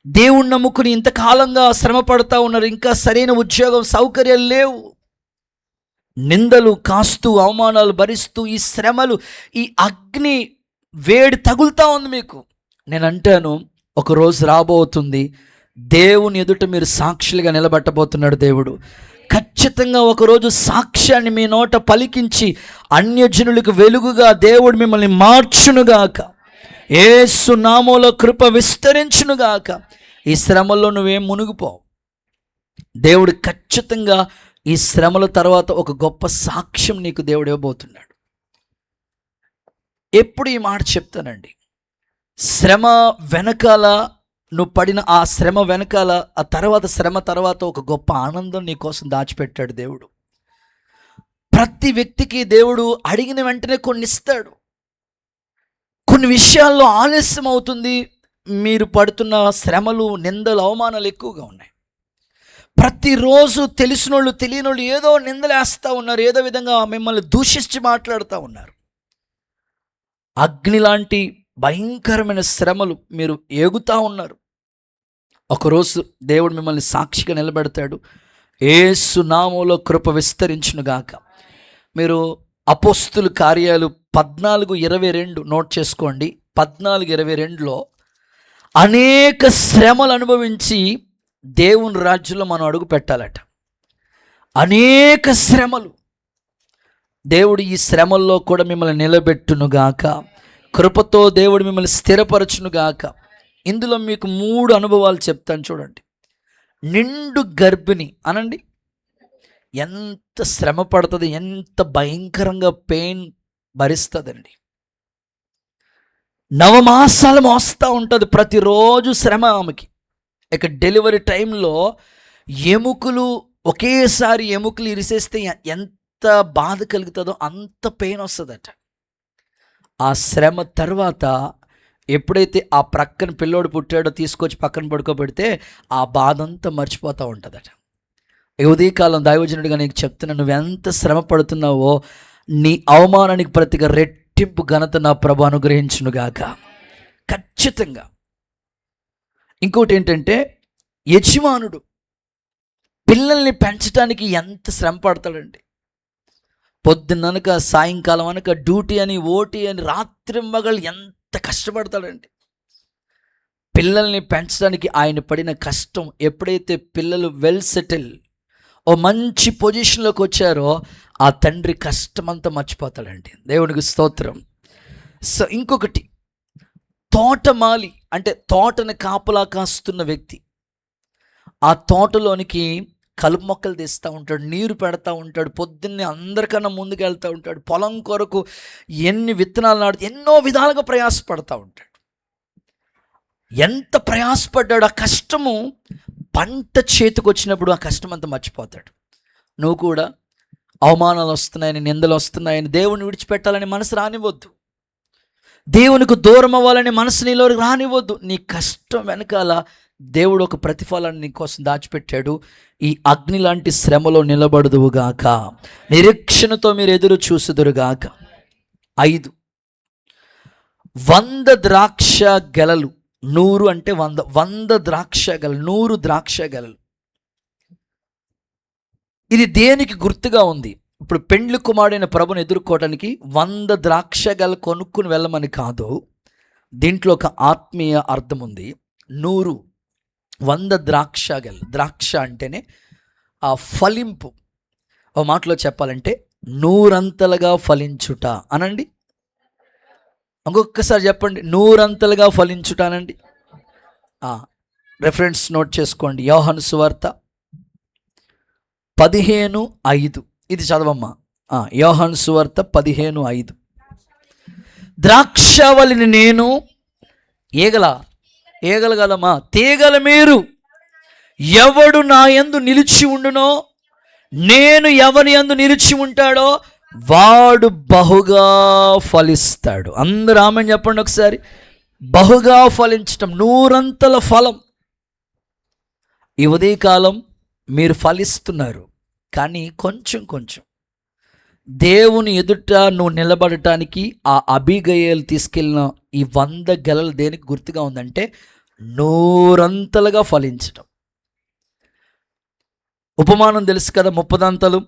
దేవుణ్ణి నమ్ముకుని ఇంతకాలంగా శ్రమ పడుతూ ఉన్నారు, ఇంకా సరైన ఉద్యోగం సౌకర్యాలు లేవు. నిందలు కాస్తూ అవమానాలు భరిస్తూ ఈ శ్రమలు, ఈ అగ్ని వేడి తగులుతూ ఉంది మీకు. నేను అంటాను, ఒకరోజు రాబోతుంది, దేవుని ఎదుట మీరు సాక్షులుగా నిలబెట్టబోతున్నాడు దేవుడు. ఖచ్చితంగా ఒకరోజు సాక్ష్యాన్ని మీ నోట పలికించి అన్యజనులకు వెలుగుగా దేవుడు మిమ్మల్ని మార్చునుగాక. యేసు నామములో కృప విస్తరించునుగాక. ఈ శ్రమల్లో నువ్వేం మునిగిపోవు. దేవుడు ఖచ్చితంగా ఈ శ్రమల తర్వాత ఒక గొప్ప సాక్ష్యం నీకు దేవుడు ఇవ్వబోతున్నాడు. ఎప్పుడు ఈ మాట చెప్తానండి, శ్రమ వెనకాల, నువ్వు పడిన ఆ శ్రమ వెనకాల, ఆ తర్వాత శ్రమ తర్వాత ఒక గొప్ప ఆనందం నీ కోసం దాచిపెట్టాడు దేవుడు. ప్రతి వ్యక్తికి దేవుడు అడిగిన వెంటనే కొన్ని ఇస్తాడు. కొన్ని విషయాల్లో ఆలస్యం అవుతుంది. మీరు పడుతున్న శ్రమలు, నిందలు, అవమానాలు ఎక్కువగా ఉన్నాయి. ప్రతిరోజు తెలిసినోళ్ళు తెలియనోళ్ళు ఏదో నిందలేస్తూ ఉన్నారు, ఏదో విధంగా మిమ్మల్ని దూషించి మాట్లాడుతూ ఉన్నారు. అగ్ని లాంటి భయంకరమైన శ్రమలు మీరు ఏగుతూ ఉన్నారు. ఒకరోజు దేవుడు మిమ్మల్ని సాక్షిగా నిలబెడతాడు. యేసు నామములో కృప విస్తరించునుగాక. మీరు అపోస్తుల కార్యాలు 14:22 నోట్ చేసుకోండి. 14:22లో అనేక శ్రమలు అనుభవించి దేవుని రాజ్యంలో మనం అడుగు పెట్టాలట. అనేక శ్రమలు. దేవుడు ఈ శ్రమల్లో కూడా మిమ్మల్ని నిలబెట్టునుగాక. కృపతో దేవుడు మిమ్మల్ని స్థిరపరచునుగాక. ఇందులో మీకు 3 అనుభవాలు చెప్తాను చూడండి. నిండు గర్భిణి అనండి, ఎంత శ్రమ పడుతుంది, ఎంత భయంకరంగా పెయిన్ భరిస్తుందండి. 9 మాసాలు మోస్తూ ఉంటుంది, ప్రతిరోజు శ్రమ ఆమెకి. ఇక డెలివరీ టైంలో ఒకేసారి ఎముకలు ఇరిసేస్తే ఎంత బాధ కలుగుతుందో అంత పెయిన్ వస్తుందట. ఆ శ్రమ తర్వాత ఎప్పుడైతే ఆ ప్రక్కన పిల్లోడు పుట్టాడో తీసుకొచ్చి పక్కన పడుకోబెడితే ఆ బాధ అంతా మర్చిపోతూ ఉంటుందట. ఉదయకాలం దైవజనుడిగా నీకు చెప్తున్నా, నువ్వెంత శ్రమ పడుతున్నావో నీ అవమానానికి ప్రతిగా రెట్టింపు ఘనత నా ప్రభు అనుగ్రహించునుగాక ఖచ్చితంగా. ఇంకోటి ఏంటంటే, యజమానుడు పిల్లల్ని పెంచడానికి ఎంత శ్రమ పడతాడండి. పొద్దున్ననక సాయంకాలం అనక డ్యూటీ అని ఓటీ అని రాత్రి మగళ్ళు ఎంత కష్టపడతాడండి. పిల్లల్ని పెంచడానికి ఆయన పడిన కష్టం, ఎప్పుడైతే పిల్లలు వెల్ సెటిల్ ఓ మంచి పొజిషన్లోకి వచ్చారో ఆ తండ్రి కష్టమంతా మర్చిపోతాడండి. దేవునికి స్తోత్రం. సో ఇంకొకటి, తోటమాలి అంటే తోటని కాపలా కాస్తున్న వ్యక్తి. ఆ తోటలోనికి కలుపు మొక్కలు తీస్తూ ఉంటాడు, నీరు పెడతా ఉంటాడు, పొద్దున్నే అందరికన్నా ముందుకు వెళ్తూ ఉంటాడు, పొలం కొరకు ఎన్ని విత్తనాలు నాడు ఎన్నో విధాలుగా ప్రయాసపడతా ఉంటాడు. ఎంత ప్రయాసపడ్డాడు, ఆ కష్టము పంట చేతికి వచ్చినప్పుడు ఆ కష్టం అంతా మర్చిపోతాడు. నువ్వు కూడా అవమానాలు వస్తున్నాయని, నిందలు వస్తున్నాయని దేవుని విడిచిపెట్టాలని మనసు రానివ్వద్దు. దేవునికి దూరం అవ్వాలని మనసు నీలో రానివ్వద్దు. నీ కష్టం వెనకాల దేవుడు ఒక ప్రతిఫలాన్ని నీ కోసం దాచిపెట్టాడు. ఈ అగ్ని లాంటి శ్రమలో నిలబడుదువుగాక, నిరీక్షణతో మీరు ఎదురు చూసుదురుగాక. 5, 100 ద్రాక్ష గెలలు. 100 అంటే 100, 100 ద్రాక్ష గెలలు, 100 ద్రాక్ష గెలలు. ఇది దేనికి గుర్తుగా ఉంది? ఇప్పుడు పెండ్లి కుమారుడైన ప్రభుని ఎదుర్కోవడానికి 100 ద్రాక్ష గెలలు కొనుక్కుని వెళ్ళమని కాదు, దీంట్లో ఒక ఆత్మీయ అర్థం ఉంది. 100 ద్రాక్ష గెలలు. ద్రాక్ష అంటేనే ఆ ఫలింపు. ఓ మాటలో చెప్పాలంటే 100 ఫలించుట అనండి. ఇంకొకసారి చెప్పండి, 100 ఫలించుట అనండి. రెఫరెన్స్ నోట్ చేసుకోండి. యోహాను సువార్త 15:5. ఇది చదవమ్మా. యోహాను సువార్త 15:5. ద్రాక్షవల్లిని నేను, ఏగల కదమ్మా, తీగల మీరు, ఎవడు నా యందు నిలిచి ఉండునో, నేను ఎవరి యందు నిలిచి ఉంటాడో వాడు బహుగా ఫలిస్తాడు. అందరూ ఆమేన్ చెప్పండి ఒకసారి. బహుగా ఫలించటం, 100 ఫలం. ఈ ఉదయకాలం మీరు ఫలిస్తున్నారు, కానీ కొంచెం కొంచెం దేవుని ఎదుట నువ్వు నిలబడటానికి ఆ అబీగయలు తీసుకెళ్ళిన ఈ 100 గెలలు దేనికి గుర్తుగా ఉందంటే 100 ఫలించటం. ఉపమానం తెలుసు కదా, 30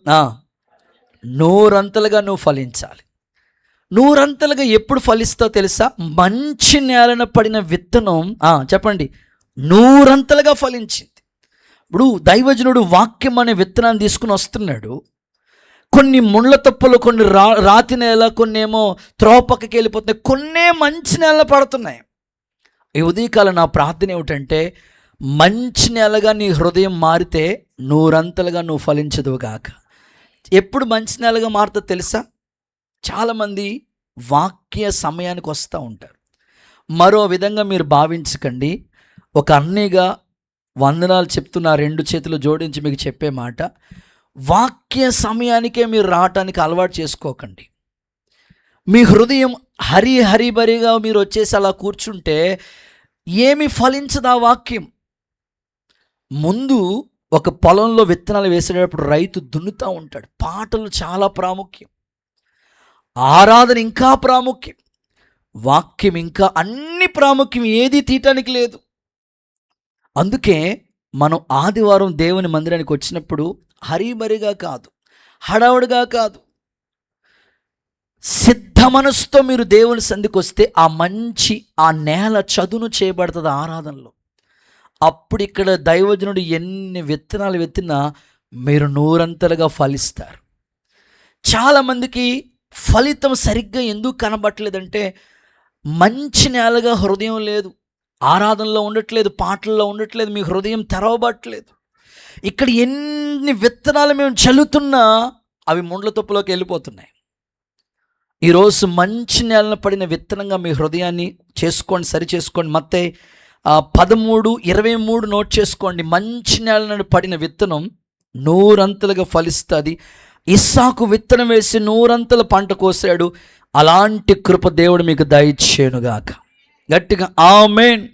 100 నువ్వు ఫలించాలి. 100 ఎప్పుడు ఫలిస్తావు తెలుసా? మంచి నేలన పడిన విత్తనం చెప్పండి 100 ఫలించింది. ఇప్పుడు దైవజనుడు వాక్యం అనే విత్తనాన్ని తీసుకుని వస్తున్నాడు. కొన్ని ముళ్ళ తప్పలు, కొన్ని రాతి నేల, కొన్ని ఏమో త్రోపక్కకి వెళ్ళిపోతున్నాయి, కొన్నే మంచి నేల పడుతున్నాయి. ఈ ఉదయకాలం నా ప్రార్థన ఏమిటంటే, మంచి నేలగా నీ హృదయం మారితే 100 నువ్వు ఫలించదువుగాక. ఎప్పుడు మంచి నేలగా మారుతుందో తెలుసా? చాలామంది వాక్య సమయానికి వస్తూ ఉంటారు. మరో విధంగా మీరు భావించకండి. ఒక అన్నయ్యగా వందనాలు చెప్తున్నా, 2 చేతులు జోడించి మీకు చెప్పే మాట, వాక్య సమయానికే మీరు రావటానికి అలవాటు చేసుకోకండి. మీ హృదయం హరిబరిగా మీరు వచ్చేసి అలా కూర్చుంటే ఏమి ఫలించదు ఆ వాక్యం. ముందు ఒక పొలంలో విత్తనాలు వేసేటప్పుడు రైతు దున్నుతూ ఉంటాడు. పాటలు చాలా ప్రాముఖ్యం, ఆరాధన ఇంకా ప్రాముఖ్యం, వాక్యం ఇంకా అన్ని ప్రాముఖ్యం, ఏది తీయటానికి లేదు. అందుకే మనం ఆదివారం దేవుని మందిరానికి వచ్చినప్పుడు హరిబరిగా కాదు, హడావుడిగా కాదు, సిద్ధ మనసుతో మీరు దేవుని సంధికి వస్తే ఆ నేల చదును చేయబడుతుంది ఆరాధనలో. అప్పుడు ఇక్కడ దైవజనుడు ఎన్ని విత్తనాలు విత్తినా మీరు 100 ఫలిస్తారు. చాలామందికి ఫలితం సరిగ్గా ఎందుకు కనబట్టలేదంటే మంచి నేలగా హృదయం లేదు, ఆరాధనలో ఉండట్లేదు, పాటల్లో ఉండట్లేదు, మీ హృదయం తెరవబట్టలేదు. ఇక్కడ ఎన్ని విత్తనాలు మేము చల్లుతున్నా అవి ముండ్ల తుప్పలోకి వెళ్ళిపోతున్నాయి. ఈరోజు మంచి నేలను పడిన విత్తనంగా మీ హృదయాన్ని చేసుకోండి, సరి చేసుకోండి. మత్తయి 13:23 నోట్ చేసుకోండి. మంచి నేలను పడిన విత్తనం 100 ఫలిస్తుంది. ఇస్సాకు విత్తనం వేసి 100 పంట కోసాడు. అలాంటి కృప దేవుడు మీకు దయచేయునుగాక. గట్టిగా ఆమేన్.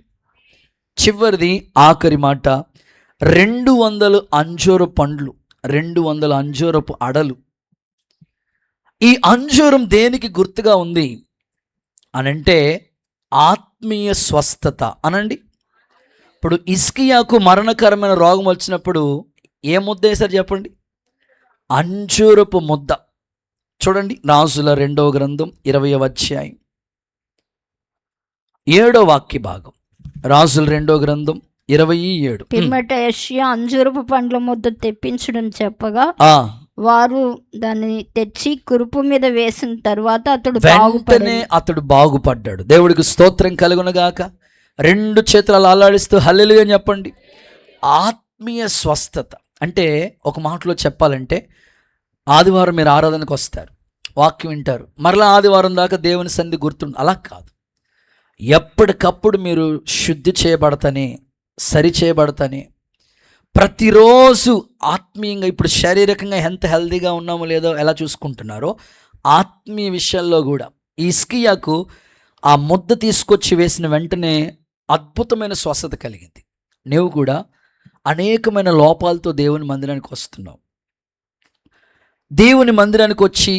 చివరిది ఆఖరి మాట, 200 అంజూరు పండ్లు, 200 అంజూరపు అడలు. ఈ అంజూరం దేనికి గుర్తుగా ఉంది అనంటే ఆత్మీయ స్వస్థత అనండి. ఇప్పుడు హిజ్కియాకు మరణకరమైన రోగం వచ్చినప్పుడు ఏ ముద్ద వేశారు చెప్పండి? అంజూరపు ముద్ద. చూడండి, రాజుల 2వ గ్రంథం 20వ అధ్యాయం 7వ వాక్య భాగం. రాజుల 2వ గ్రంథం 27. పిమ్మట యెషయా అంజూరపు పండ్ల ముద్ద తెప్పించడం చెప్పగా వారు దాన్ని తెచ్చి కురుపు మీద వేసిన తర్వాత అతడు బాగుపడ్డాడు. దేవుడికి స్తోత్రం కలుగునుగాక. 2 చేతులు అల్లాడిస్తూ హల్లెలూయా అని చెప్పండి. ఆత్మీయ స్వస్థత అంటే, ఒక మాటలో చెప్పాలంటే, ఆదివారం మీరు ఆరాధనకు వస్తారు, వాక్యం వింటారు, మరలా ఆదివారం దాకా దేవుని సన్నిధి గుర్తుండు, అలా కాదు. ఎప్పటికప్పుడు మీరు శుద్ధి చేయబడతానే, సరి చేయబడతానే, ప్రతిరోజు ఆత్మీయంగా, ఇప్పుడు శారీరకంగా ఎంత హెల్తీగా ఉన్నామో లేదో ఎలా చూసుకుంటున్నారో, ఆత్మీయ విషయాల్లో కూడా హిజ్కియాకు ఆ ముద్ద తీసుకొచ్చి వేసిన వెంటనే అద్భుతమైన స్వస్థత కలిగింది. నువ్వు కూడా అనేకమైన లోపాలతో దేవుని మందిరానికి వస్తున్నావు. దేవుని మందిరానికి వచ్చి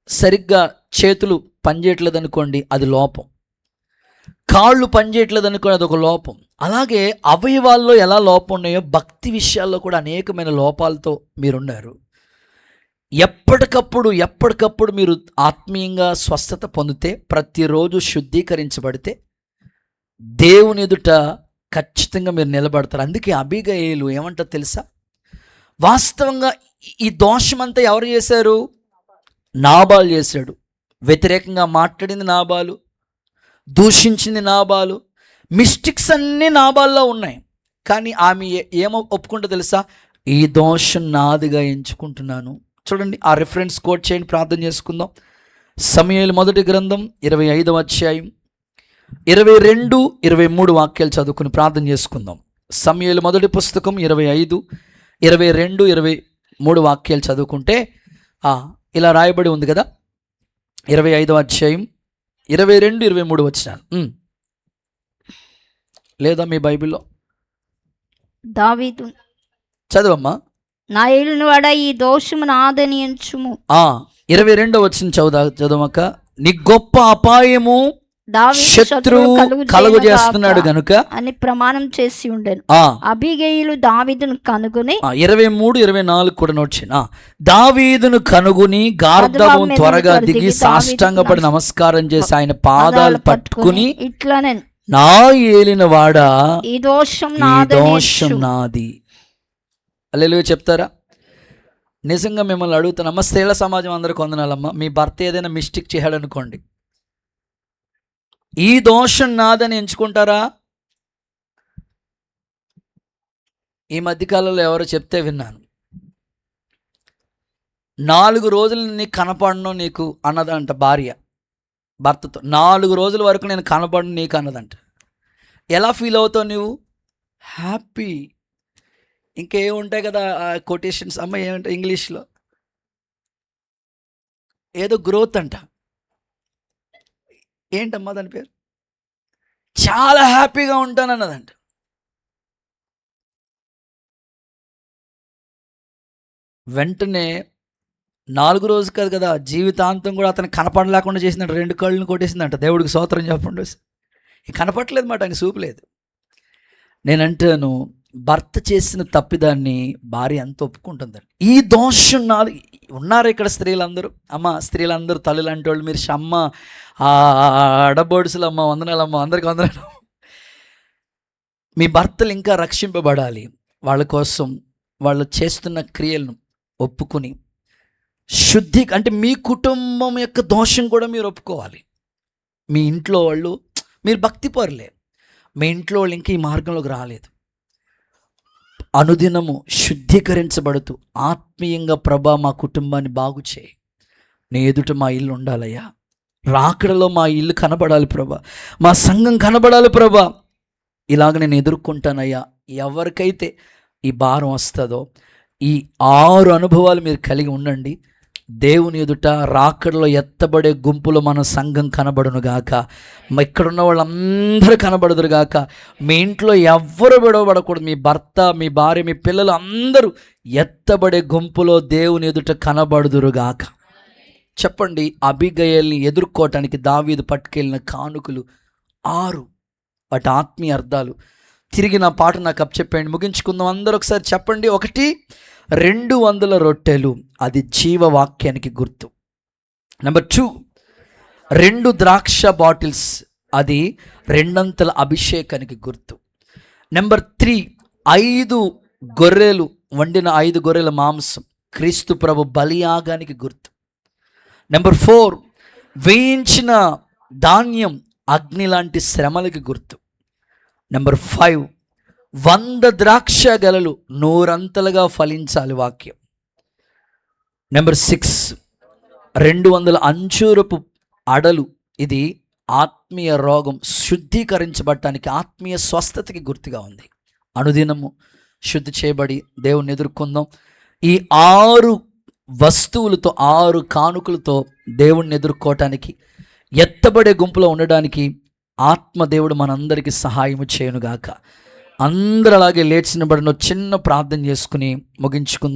సరిగ్గా చేతులు పనిచేయట్లేదు అనుకోండి, అది లోపం. కాళ్ళు పనిచేయట్లేదు అనుకోండి, అదొక లోపం. అలాగే అవయవాల్లో ఎలా లోపం ఉన్నాయో, భక్తి విషయాల్లో కూడా అనేకమైన లోపాలతో మీరున్నారు. ఎప్పటికప్పుడు మీరు ఆత్మీయంగా స్వస్థత పొందితే, ప్రతిరోజు శుద్ధీకరించబడితే, దేవుని ఎదుట ఖచ్చితంగా మీరు నిలబడతారు. అందుకే అబీగయీలు ఏమంటారు తెలుసా? వాస్తవంగా ఈ దోషమంతా ఎవరు చేశారు? నాబాలు చేశాడు. వ్యతిరేకంగా మాట్లాడింది నాబాలు, దూషించింది నాబాలు, మిస్టేక్స్ అన్నీ నాబాల్లో ఉన్నాయి. కానీ ఆమె ఏమో ఒప్పుకుంటో తెలుసా? ఈ దోషం నాదిగా ఎంచుకుంటున్నాను. చూడండి, ఆ రిఫరెన్స్ కోట్ చేయండి, ప్రార్థన చేసుకుందాం. సమూయేలు మొదటి గ్రంథం 25వ అధ్యాయం 22, 23 వాక్యాలు చదువుకుని ప్రార్థన చేసుకుందాం. సమూయేలు మొదటి పుస్తకం 25, 22, 23 వాక్యాలు చదువుకుంటే ఇలా రాయబడి ఉంది కదా. 25వ అధ్యాయం 22, 23 వచనాలు లేదా మీ బైబిల్లో? దావీదు చదవమ్మా. నా ఏలుని వాడ ఈ దోషము నాదని ఎంచుము. 22వ వచనం చదవక. నీ గొప్ప అపాయము శత్రువు కలుగు చేస్తున్నాడు గనుక అని ప్రమాణం చేసి ఉండెను. అబీగయీలు దావీదును కనుగొని 23, 24 కూడా నోట్చిన. దావీదును కనుగొని గార్ధబం త్వరగా దిగి సాష్టాంగపడి నమస్కారం చేసి ఆయన పాదాలు పట్టుకుని ఇట్లనే, నా ఏలిన వాడా ఈ దోషం నాది. హల్లెలూయా చెప్తారా? నిజంగా మిమ్మల్ని అడుగుతున్నా, స్త్రీల సమాజం అందరూ కొందనాలమ్మా. మీ భర్త ఏదైనా మిస్టేక్ చేయాలనుకోండి, ఈ దోషం నాదని ఎంచుకుంటారా? ఈ మధ్యకాలంలో ఎవరో చెప్తే విన్నాను, 4 రోజులు నీకు కనపడను నీకు అన్నదంట భార్య భర్తతో. 4 రోజుల వరకు నేను కనపడను నీకు అన్నదంట. ఎలా ఫీల్ అవుతావు నువ్వు? హ్యాపీ. ఇంకేముంటాయి కదా కొటేషన్స్, అమ్మ ఏమంటాయి ఇంగ్లీష్లో, ఏదో గ్రోత్ అంట. ఏంటమ్మా దాని పేరు? చాలా హ్యాపీగా ఉంటానన్నదంట. వెంటనే 4 రోజు కాదు కదా, జీవితాంతం కూడా అతను కనపడలేకుండా చేసినట్టు 2 కళ్ళను కొట్టేసిందంట. దేవుడికి స్తోత్రం చెప్పండి. కనపడలేదు మాట, ఆయన చూపలేదు. నేనంటాను, భర్త చేసిన తప్పిదాన్ని భార్య ఎంత ఒప్పుకుంటుందండి. ఈ దోషం నాది. ఉన్నారు ఇక్కడ స్త్రీలందరూ, అమ్మ స్త్రీలందరూ తల్లి లాంటి వాళ్ళు, మీరు అమ్మ అడబోడుసులు, అమ్మ వందనాలమ్మ, అందరికి వందనాలు. మీ భర్తలు ఇంకా రక్షింపబడాలి. వాళ్ళ కోసం వాళ్ళు చేస్తున్న క్రియలను ఒప్పుకుని శుద్ధి, అంటే మీ కుటుంబం యొక్క దోషం కూడా మీరు ఒప్పుకోవాలి. మీ ఇంట్లో వాళ్ళు, మీరు భక్తి పరులే, మీ ఇంట్లో వాళ్ళు ఇంకా ఈ మార్గంలోకి రాలేదు. అనుదినము శుద్ధీకరించబడుతూ ఆత్మీయంగా, ప్రభా మా కుటుంబాన్ని బాగు చేయి, నీ ఎదుట మా ఇల్లు ఉండాలయ్యా, రాకడలో మా ఇల్లు కనబడాలి ప్రభా, మా సంఘం కనబడాలి ప్రభా, ఇలాగ నేను ఎదుర్కొంటానయ్యా. ఎవరికైతే ఈ భారం వస్తుందో ఈ 6 అనుభవాలు మీరు కలిగి ఉండండి. దేవుని ఎదుట రాకడలో ఎత్తబడే గుంపులో మన సంఘం కనబడునుగాక. ఇక్కడున్న వాళ్ళందరూ కనబడుదురుగాక. మీ ఇంట్లో ఎవ్వరు విడవబడకూడదు. మీ భర్త, మీ భార్య, మీ పిల్లలు అందరూ ఎత్తబడే గుంపులో దేవుని ఎదుట కనబడుదురుగాక. చెప్పండి, అబీగయల్ని ఎదుర్కోవటానికి దావీదు పట్టుకెళ్ళిన కానుకలు 6, వాటి ఆత్మీయ అర్థాలు. తిరిగి నా పాట నాకు అప్పచెప్పండి, ముగించుకుందాం. అందరూ ఒకసారి చెప్పండి. 1, 200 రొట్టెలు, అది జీవవాక్యానికి గుర్తు. నెంబర్ 2, 2 ద్రాక్ష బాటిల్స్, అది 2 అభిషేకానికి గుర్తు. నెంబర్ 3, 5 గొర్రెలు, వండిన 5 గొర్రెల మాంసం క్రీస్తు ప్రభు బలియాగానికి గుర్తు. నెంబర్ 4, వేయించిన ధాన్యం అగ్ని లాంటి శ్రమలకి గుర్తు. నెంబర్ 5, 100 ద్రాక్ష గెలలు 100 ఫలించాలి వాక్యం. నెంబర్ 6, 200 అంజూరపు అడలు, ఇది ఆత్మీయ రోగం శుద్ధీకరించబడటానికి, ఆత్మీయ స్వస్థతకి గుర్తుగా ఉంది. అనుదినము శుద్ధి చేయబడి దేవుణ్ణి ఎదుర్కొందాం. ఈ 6 వస్తువులతో, 6 కానుకలతో దేవుణ్ణి ఎదుర్కోవటానికి, ఎత్తబడే గుంపులో ఉండడానికి ఆత్మదేవుడు మనందరికీ సహాయము చేయనుగాక. అందరూ అలాగే లేచిన బడిన చిన్న ప్రార్థన చేసుకుని ముగించుకుందాం.